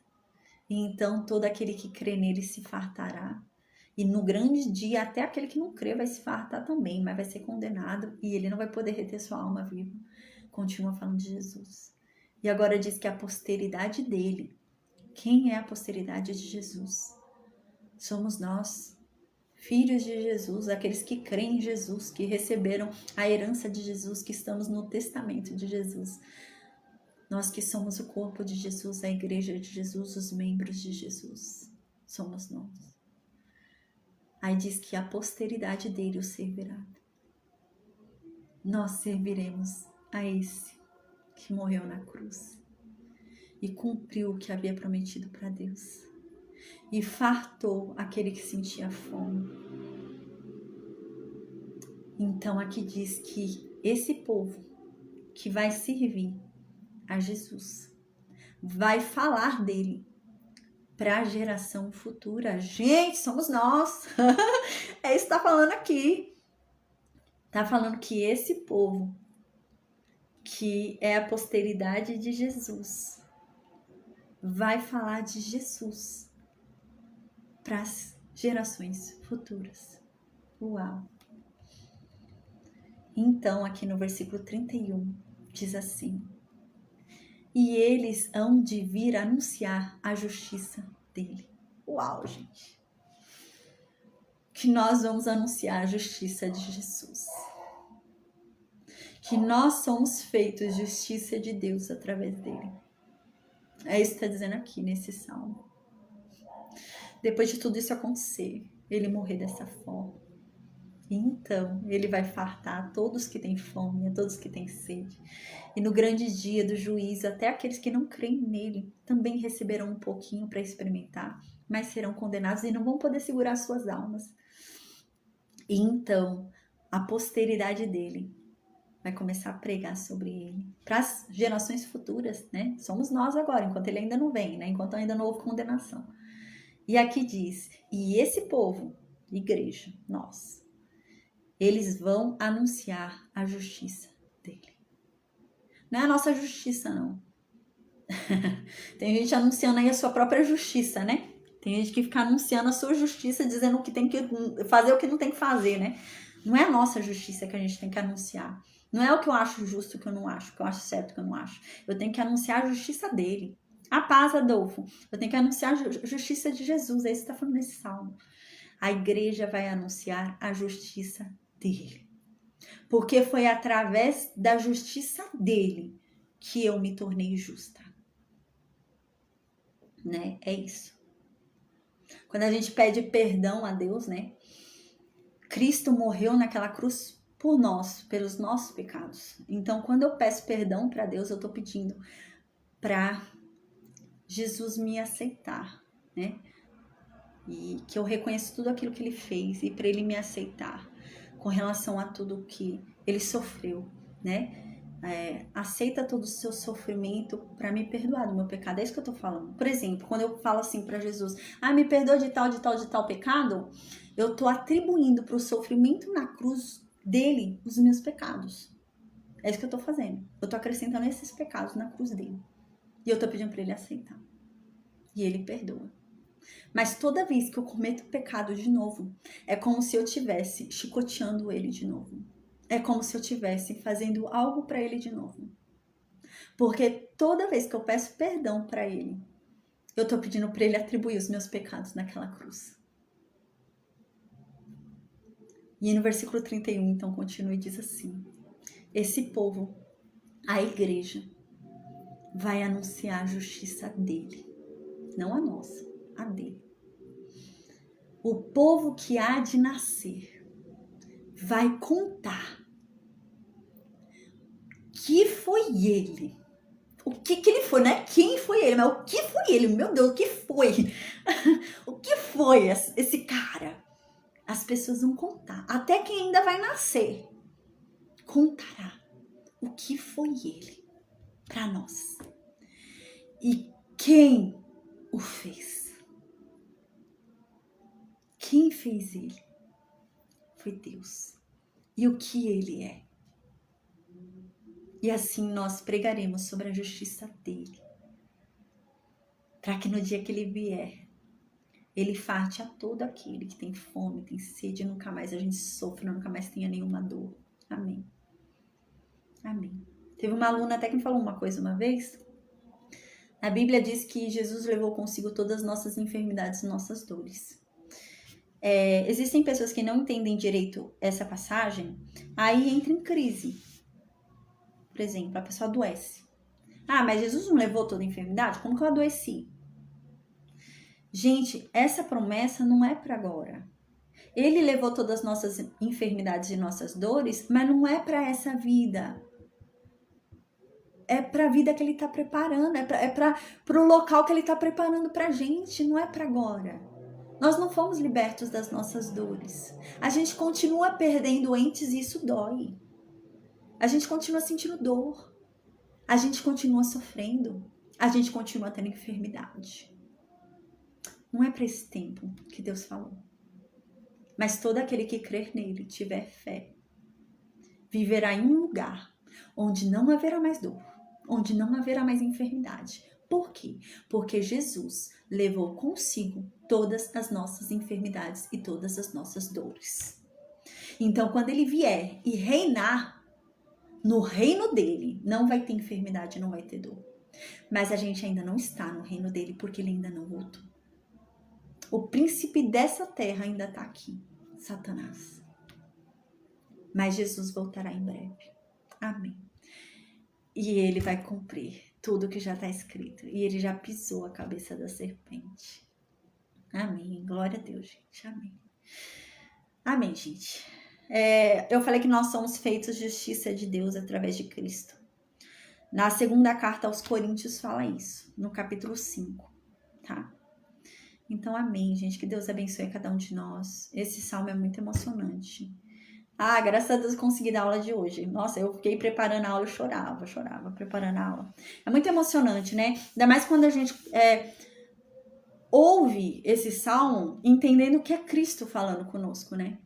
E então todo aquele que crê nele se fartará. E no grande dia, até aquele que não crê vai se fartar também, mas vai ser condenado e ele não vai poder reter sua alma viva. Continua falando de Jesus. E agora diz que a posteridade dele. Quem é a posteridade de Jesus? Somos nós, filhos de Jesus, aqueles que creem em Jesus, que receberam a herança de Jesus, que estamos no testamento de Jesus. Nós que somos o corpo de Jesus, a igreja de Jesus, os membros de Jesus. Somos nós. Aí diz que a posteridade dele o servirá. Nós serviremos a esse que morreu na cruz e cumpriu o que havia prometido para Deus. E fartou aquele que sentia fome. Então aqui diz que esse povo que vai servir a Jesus vai falar dele para a geração futura. Gente, somos nós. É isso que está falando aqui. Está falando que esse povo, que é a posteridade de Jesus, vai falar de Jesus para as gerações futuras. Uau! Então, aqui no versículo 31, diz assim: e eles hão de vir anunciar a justiça dele. Uau, gente! Que nós vamos anunciar a justiça de Jesus. Que nós somos feitos justiça de Deus através dele. É isso que está dizendo aqui nesse salmo. Depois de tudo isso acontecer, ele morrer dessa forma. E então, ele vai fartar a todos que têm fome, a todos que têm sede. E no grande dia do juízo, até aqueles que não creem nele também receberão um pouquinho para experimentar, mas serão condenados e não vão poder segurar suas almas. E então, a posteridade dele vai começar a pregar sobre ele para as gerações futuras, né? Somos nós agora, enquanto ele ainda não vem, né? Enquanto ainda não houve condenação. E aqui diz, e esse povo, igreja, nós, eles vão anunciar a justiça dele. Não é a nossa justiça, não. Tem gente anunciando aí a sua própria justiça, né? Tem gente que fica anunciando a sua justiça, dizendo que tem que fazer o que não tem que fazer, né? Não é a nossa justiça que a gente tem que anunciar. Não é o que eu acho justo que eu não acho, o que eu acho certo que eu não acho. Eu tenho que anunciar a justiça dele. A paz, Adolfo. Eu tenho que anunciar a justiça de Jesus. É isso que está falando nesse salmo. A igreja vai anunciar a justiça dele. Porque foi através da justiça dele que eu me tornei justa. Né? É isso. Quando a gente pede perdão a Deus, né? Cristo morreu naquela cruz por nós, pelos nossos pecados. Então, quando eu peço perdão para Deus, eu estou pedindo para Jesus me aceitar, né? E que eu reconheço tudo aquilo que ele fez e para ele me aceitar com relação a tudo que ele sofreu, né? aceita todo o seu sofrimento para me perdoar do meu pecado. É isso que eu tô falando. Por exemplo, quando eu falo assim para Jesus, me perdoa de tal, de tal, de tal pecado, eu tô atribuindo pro sofrimento na cruz dele os meus pecados. É isso que eu tô fazendo. Eu tô acrescentando esses pecados na cruz dele. E eu tô pedindo para ele aceitar. E ele perdoa. Mas toda vez que eu cometo pecado de novo, é como se eu estivesse chicoteando ele de novo. É como se eu estivesse fazendo algo para ele de novo. Porque toda vez que eu peço perdão para ele, eu tô pedindo para ele atribuir os meus pecados naquela cruz. E no versículo 31, então, continua e diz assim: esse povo, a igreja, vai anunciar a justiça dele. Não a nossa, a dele. O povo que há de nascer vai contar que foi ele. O que ele foi, não é quem foi ele, mas o que foi ele? Meu Deus, o que foi? O que foi esse cara? As pessoas vão contar. Até quem ainda vai nascer contará o que foi ele para nós. E quem o fez? Quem fez ele? Foi Deus. E o que ele é? E assim nós pregaremos sobre a justiça dele. Para que no dia que ele vier, ele farte a todo aquele que tem fome, tem sede, nunca mais a gente sofra, nunca mais tenha nenhuma dor. Amém. Amém. Teve uma aluna até que me falou uma coisa uma vez. A Bíblia diz que Jesus levou consigo todas as nossas enfermidades e nossas dores. Existem pessoas que não entendem direito essa passagem, aí entra em crise. Por exemplo, a pessoa adoece. Mas Jesus não levou toda a enfermidade? Como que eu adoeci? Gente, essa promessa não é para agora. Ele levou todas as nossas enfermidades e nossas dores, mas não é para essa vida. É para a vida que ele está preparando, é para o local que ele está preparando para a gente, não é para agora. Nós não fomos libertos das nossas dores. A gente continua perdendo entes e isso dói. A gente continua sentindo dor. A gente continua sofrendo. A gente continua tendo enfermidade. Não é para esse tempo que Deus falou. Mas todo aquele que crer nele, tiver fé, viverá em um lugar onde não haverá mais dor, onde não haverá mais enfermidade. Por quê? Porque Jesus levou consigo todas as nossas enfermidades e todas as nossas dores. Então, quando ele vier e reinar no reino dele, não vai ter enfermidade, não vai ter dor. Mas a gente ainda não está no reino dele porque ele ainda não voltou. O príncipe dessa terra ainda está aqui, Satanás. Mas Jesus voltará em breve. Amém. E ele vai cumprir tudo que já está escrito. E ele já pisou a cabeça da serpente. Amém. Glória a Deus, gente. Amém. Amém, gente. Eu falei que nós somos feitos justiça de Deus através de Cristo. Na segunda carta aos Coríntios fala isso, no capítulo 5, tá? Então, amém, gente. Que Deus abençoe cada um de nós. Esse salmo é muito emocionante. Graças a Deus consegui dar aula de hoje. Nossa, eu fiquei preparando a aula, eu chorava preparando a aula. É muito emocionante, né? Ainda mais quando a gente ouve esse salmo entendendo que é Cristo falando conosco, né?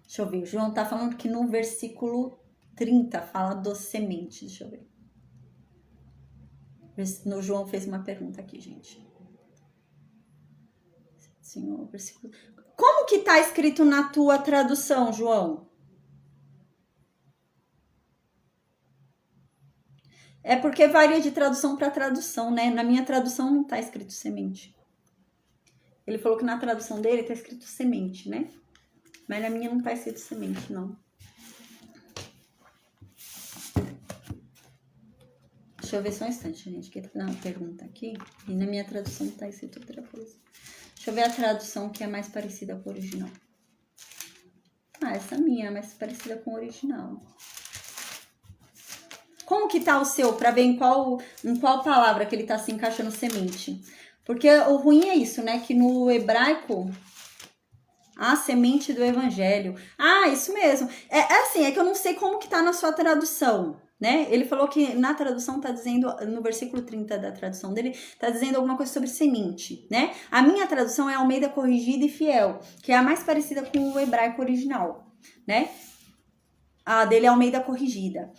Deixa eu ver, o João tá falando que no versículo 30 fala dos sementes. Deixa eu ver. O João fez uma pergunta aqui, gente. Senhor, versículo... Como que tá escrito na tua tradução, João? É porque varia de tradução para tradução, né? Na minha tradução não tá escrito semente. Ele falou que na tradução dele tá escrito semente, né? Mas na minha não tá escrito semente, não. Deixa eu ver só um instante, gente, que tá dando uma pergunta aqui. E na minha tradução tá escrito outra coisa. Deixa eu ver a tradução que é mais parecida com o original. Essa minha é mais parecida com o original. Como que tá o seu? Pra ver em qual palavra que ele tá se encaixando semente. Porque o ruim é isso, né? Que no hebraico, A semente do evangelho. Ah, isso mesmo. É assim, é que eu não sei como que tá na sua tradução, né? Ele falou que na tradução tá dizendo, no versículo 30 da tradução dele, tá dizendo alguma coisa sobre semente, né? A minha tradução é Almeida Corrigida e Fiel, que é a mais parecida com o hebraico original, né? A dele é Almeida Corrigida.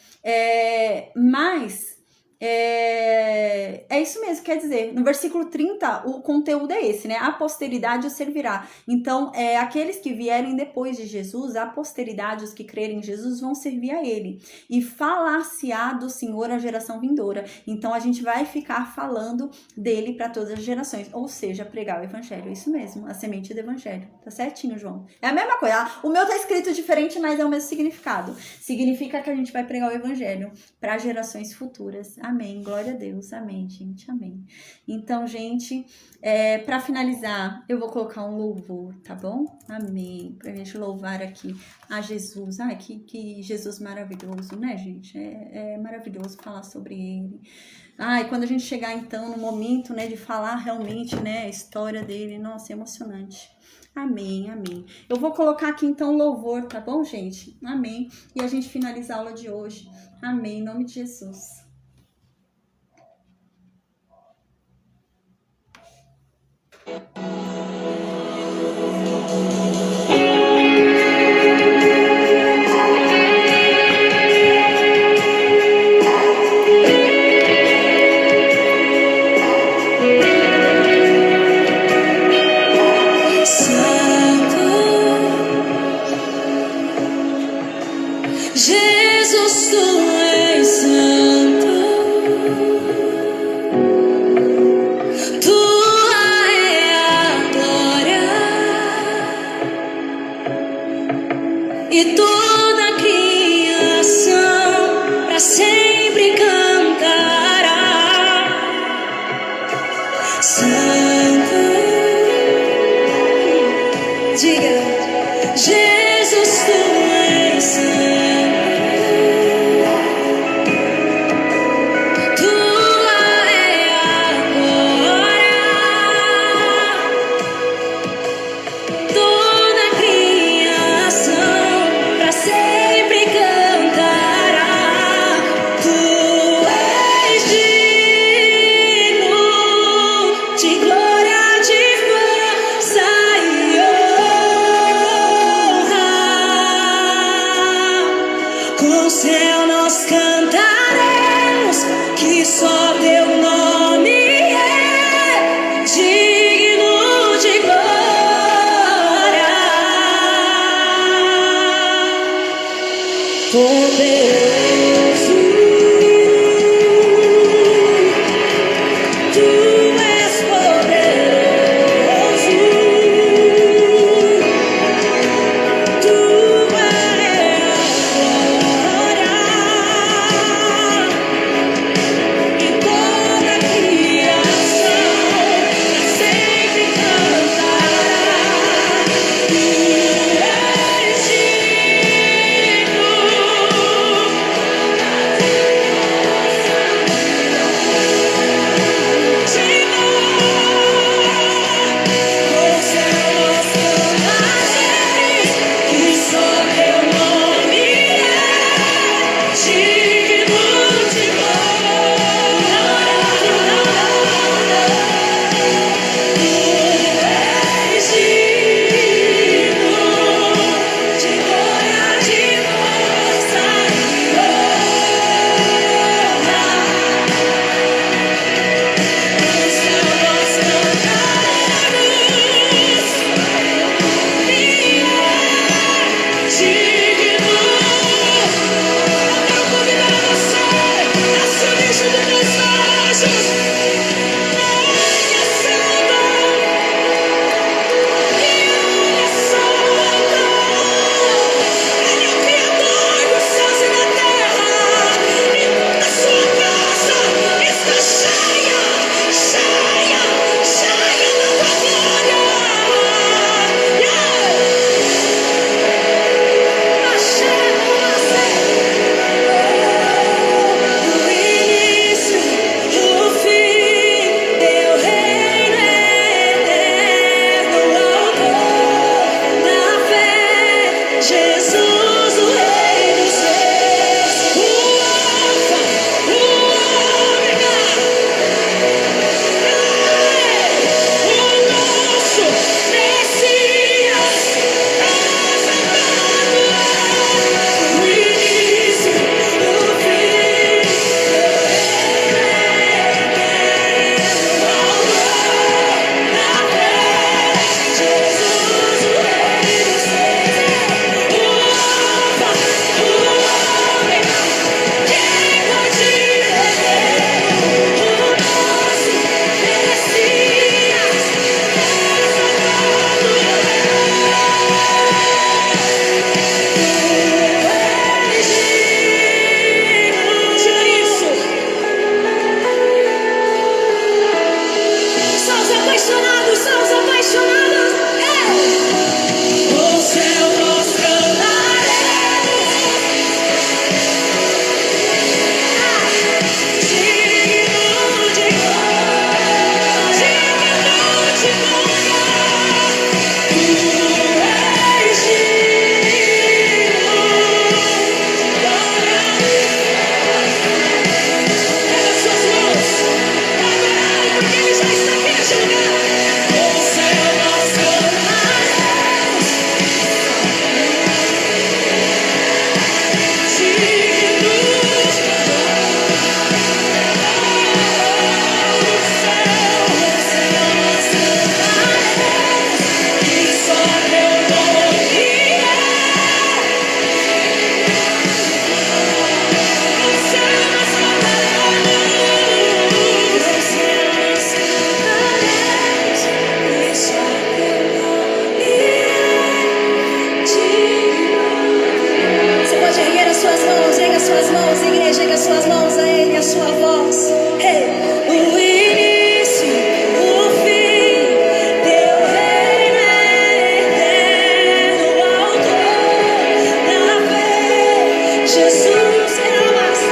Mas é isso mesmo, quer dizer, no versículo 30, o conteúdo é esse, né? A posteridade o servirá. Então, aqueles que vierem depois de Jesus, a posteridade, os que crerem em Jesus, vão servir a ele. E falar-se-á do Senhor a geração vindoura. Então, a gente vai ficar falando dele para todas as gerações. Ou seja, pregar o evangelho. É isso mesmo, a semente do evangelho. Tá certinho, João? É a mesma coisa. O meu tá escrito diferente, mas é o mesmo significado. Significa que a gente vai pregar o evangelho para gerações futuras. Amém. Glória a Deus. Amém, gente. Amém. Então, gente, para finalizar, eu vou colocar um louvor, tá bom? Amém. Pra gente louvar aqui a Jesus. Ai, que Jesus maravilhoso, né, gente? É maravilhoso falar sobre ele. Ai, quando a gente chegar, então, no momento, né, de falar realmente, né, a história dele, nossa, é emocionante. Amém, amém. Eu vou colocar aqui, então, louvor, tá bom, gente? Amém. E a gente finaliza a aula de hoje. Amém, em nome de Jesus. Jesus, tu és santo, tua é a glória, e toda a criação pra sempre cantará. Santo, diga, Jesus, tu és santo. Com o céu nós cantaremos que só teu nome é digno de glória, poderoso. Tu és poderoso. Tu suas mãos a Ele, a sua voz. Hey. O início, o fim, teu reino é eterno, o autor da fé, Jesus é a massa.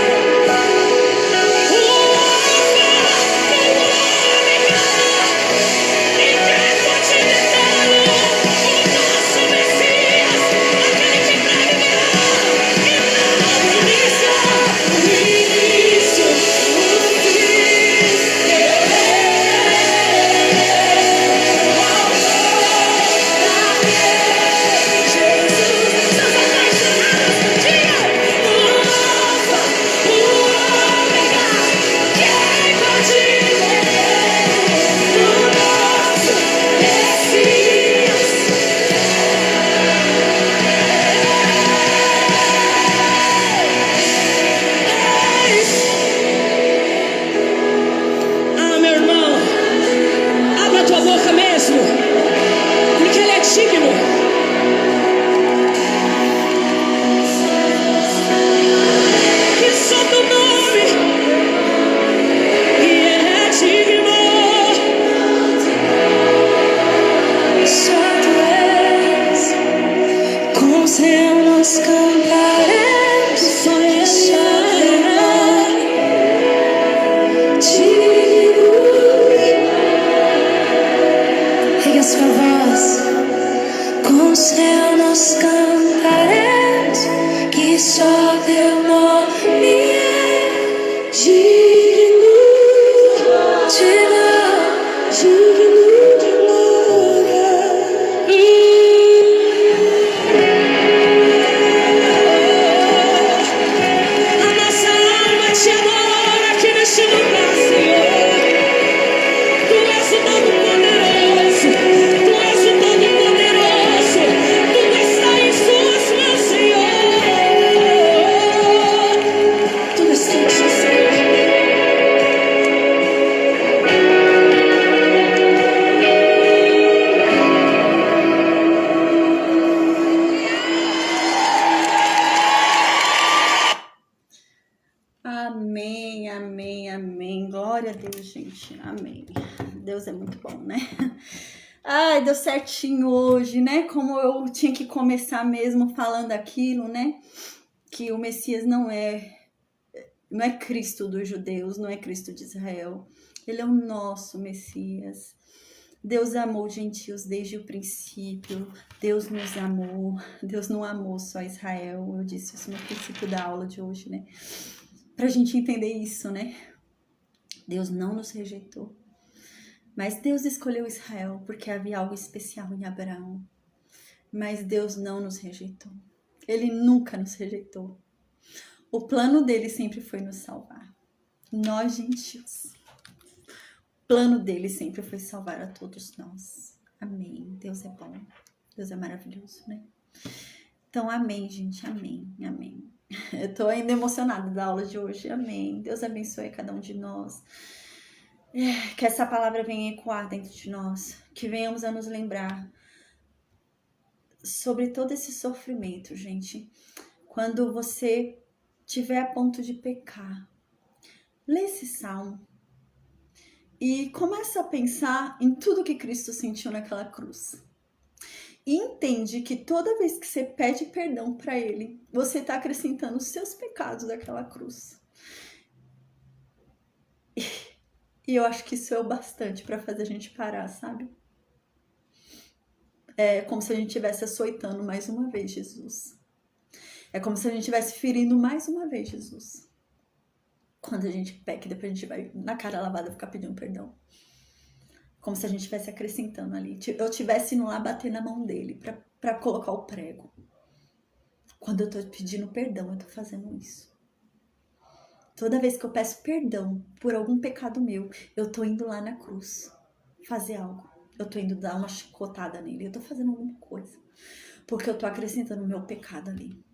Ah, meu irmão, abra tua boca mesmo, porque Ele é digno. Que só teu nome, e é digno. Só tu és, com o céu nós cantaremos, só esse nome digno. Ergue a sua voz. Com o céu nós cantaremos, que só teu nome é digno, digno de glória. A nossa alma te adora aqui neste lugar, Senhor. Tu és o Todo-Poderoso, Tu és o Todo-Poderoso, tudo está em Suas mãos, Senhor. Tudo está em Ti, Senhor. Amém, amém, amém. Glória a Deus, gente. Amém. Deus é muito bom, né? Ai, deu certinho hoje, né? Como eu tinha que começar mesmo falando aquilo, né? Que o Messias não é Cristo dos judeus, não é Cristo de Israel. Ele é o nosso Messias. Deus amou os gentios desde o princípio. Deus nos amou. Deus não amou só Israel. Eu disse isso no princípio da aula de hoje, né? Pra gente entender isso, né? Deus não nos rejeitou. Mas Deus escolheu Israel porque havia algo especial em Abraão. Mas Deus não nos rejeitou. Ele nunca nos rejeitou. O plano dele sempre foi nos salvar. Nós, gentios. O plano dele sempre foi salvar a todos nós. Amém. Deus é bom. Deus é maravilhoso, né? Então, amém, gente. Amém. Amém. Eu tô ainda emocionada da aula de hoje. Amém. Deus abençoe cada um de nós. Que essa palavra venha ecoar dentro de nós. Que venhamos a nos lembrar sobre todo esse sofrimento, gente. Quando você estiver a ponto de pecar, lê esse salmo e começa a pensar em tudo que Cristo sentiu naquela cruz. E entende que toda vez que você pede perdão para Ele, você está acrescentando os seus pecados daquela cruz. E eu acho que isso é o bastante para fazer a gente parar, sabe? É como se a gente estivesse açoitando mais uma vez Jesus. É como se a gente estivesse ferindo mais uma vez Jesus. Quando a gente peca, depois a gente vai na cara lavada ficar pedindo perdão. Como se a gente estivesse acrescentando ali. Eu estivesse indo lá bater na mão dele para colocar o prego. Quando eu tô pedindo perdão, eu tô fazendo isso. Toda vez que eu peço perdão por algum pecado meu, eu tô indo lá na cruz fazer algo. Eu tô indo dar uma chicotada nele. Eu tô fazendo alguma coisa. Porque eu tô acrescentando o meu pecado ali.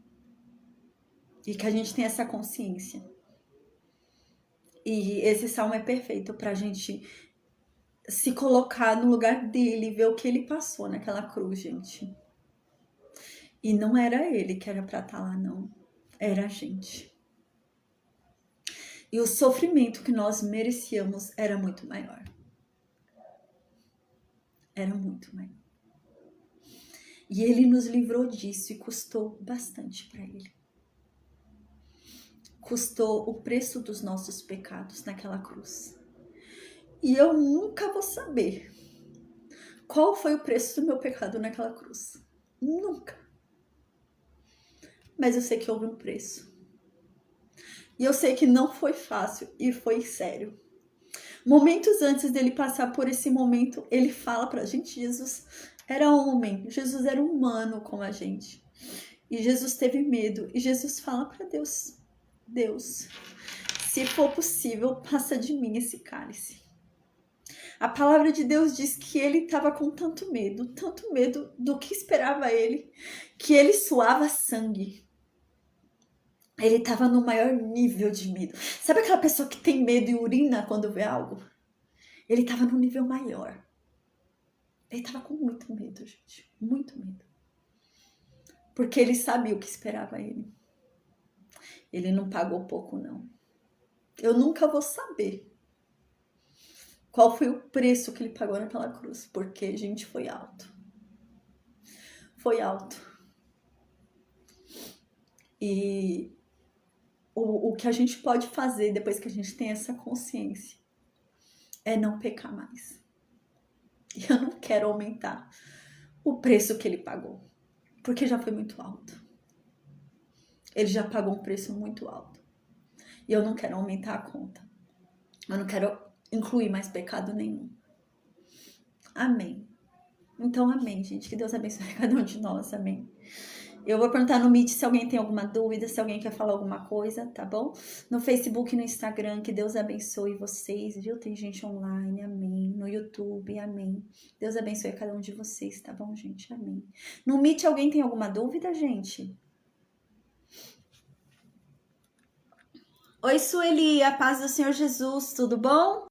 E que a gente tenha essa consciência. E esse salmo é perfeito pra gente se colocar no lugar dele, ver o que ele passou naquela cruz, gente. E não era ele que era pra estar lá, não. Era a gente. E o sofrimento que nós merecíamos era muito maior. Era muito maior. E ele nos livrou disso e custou bastante para ele. Custou o preço dos nossos pecados naquela cruz. E eu nunca vou saber qual foi o preço do meu pecado naquela cruz. Nunca. Mas eu sei que houve um preço. E eu sei que não foi fácil e foi sério. Momentos antes dele passar por esse momento, ele fala pra gente, Jesus era homem, Jesus era humano como a gente. E Jesus teve medo. E Jesus fala pra Deus, Deus, se for possível, passa de mim esse cálice. A palavra de Deus diz que ele estava com tanto medo do que esperava ele, que ele suava sangue. Ele estava no maior nível de medo. Sabe aquela pessoa que tem medo e urina quando vê algo? Ele estava num nível maior. Ele estava com muito medo, gente. Muito medo. Porque ele sabia o que esperava ele. Ele não pagou pouco, não. Eu nunca vou saber qual foi o preço que ele pagou naquela cruz. Porque, gente, foi alto. Foi alto. E o que a gente pode fazer depois que a gente tem essa consciência é não pecar mais. E eu não quero aumentar o preço que ele pagou, porque já foi muito alto. Ele já pagou um preço muito alto. E eu não quero aumentar a conta. Eu não quero incluir mais pecado nenhum. Amém. Então, amém, gente. Que Deus abençoe cada um de nós. Amém. Eu vou perguntar no Meet se alguém tem alguma dúvida, se alguém quer falar alguma coisa, tá bom? No Facebook e no Instagram, que Deus abençoe vocês, viu? Tem gente online, amém. No YouTube, amém. Deus abençoe cada um de vocês, tá bom, gente? Amém. No Meet, alguém tem alguma dúvida, gente? Oi, Sueli, a paz do Senhor Jesus, tudo bom?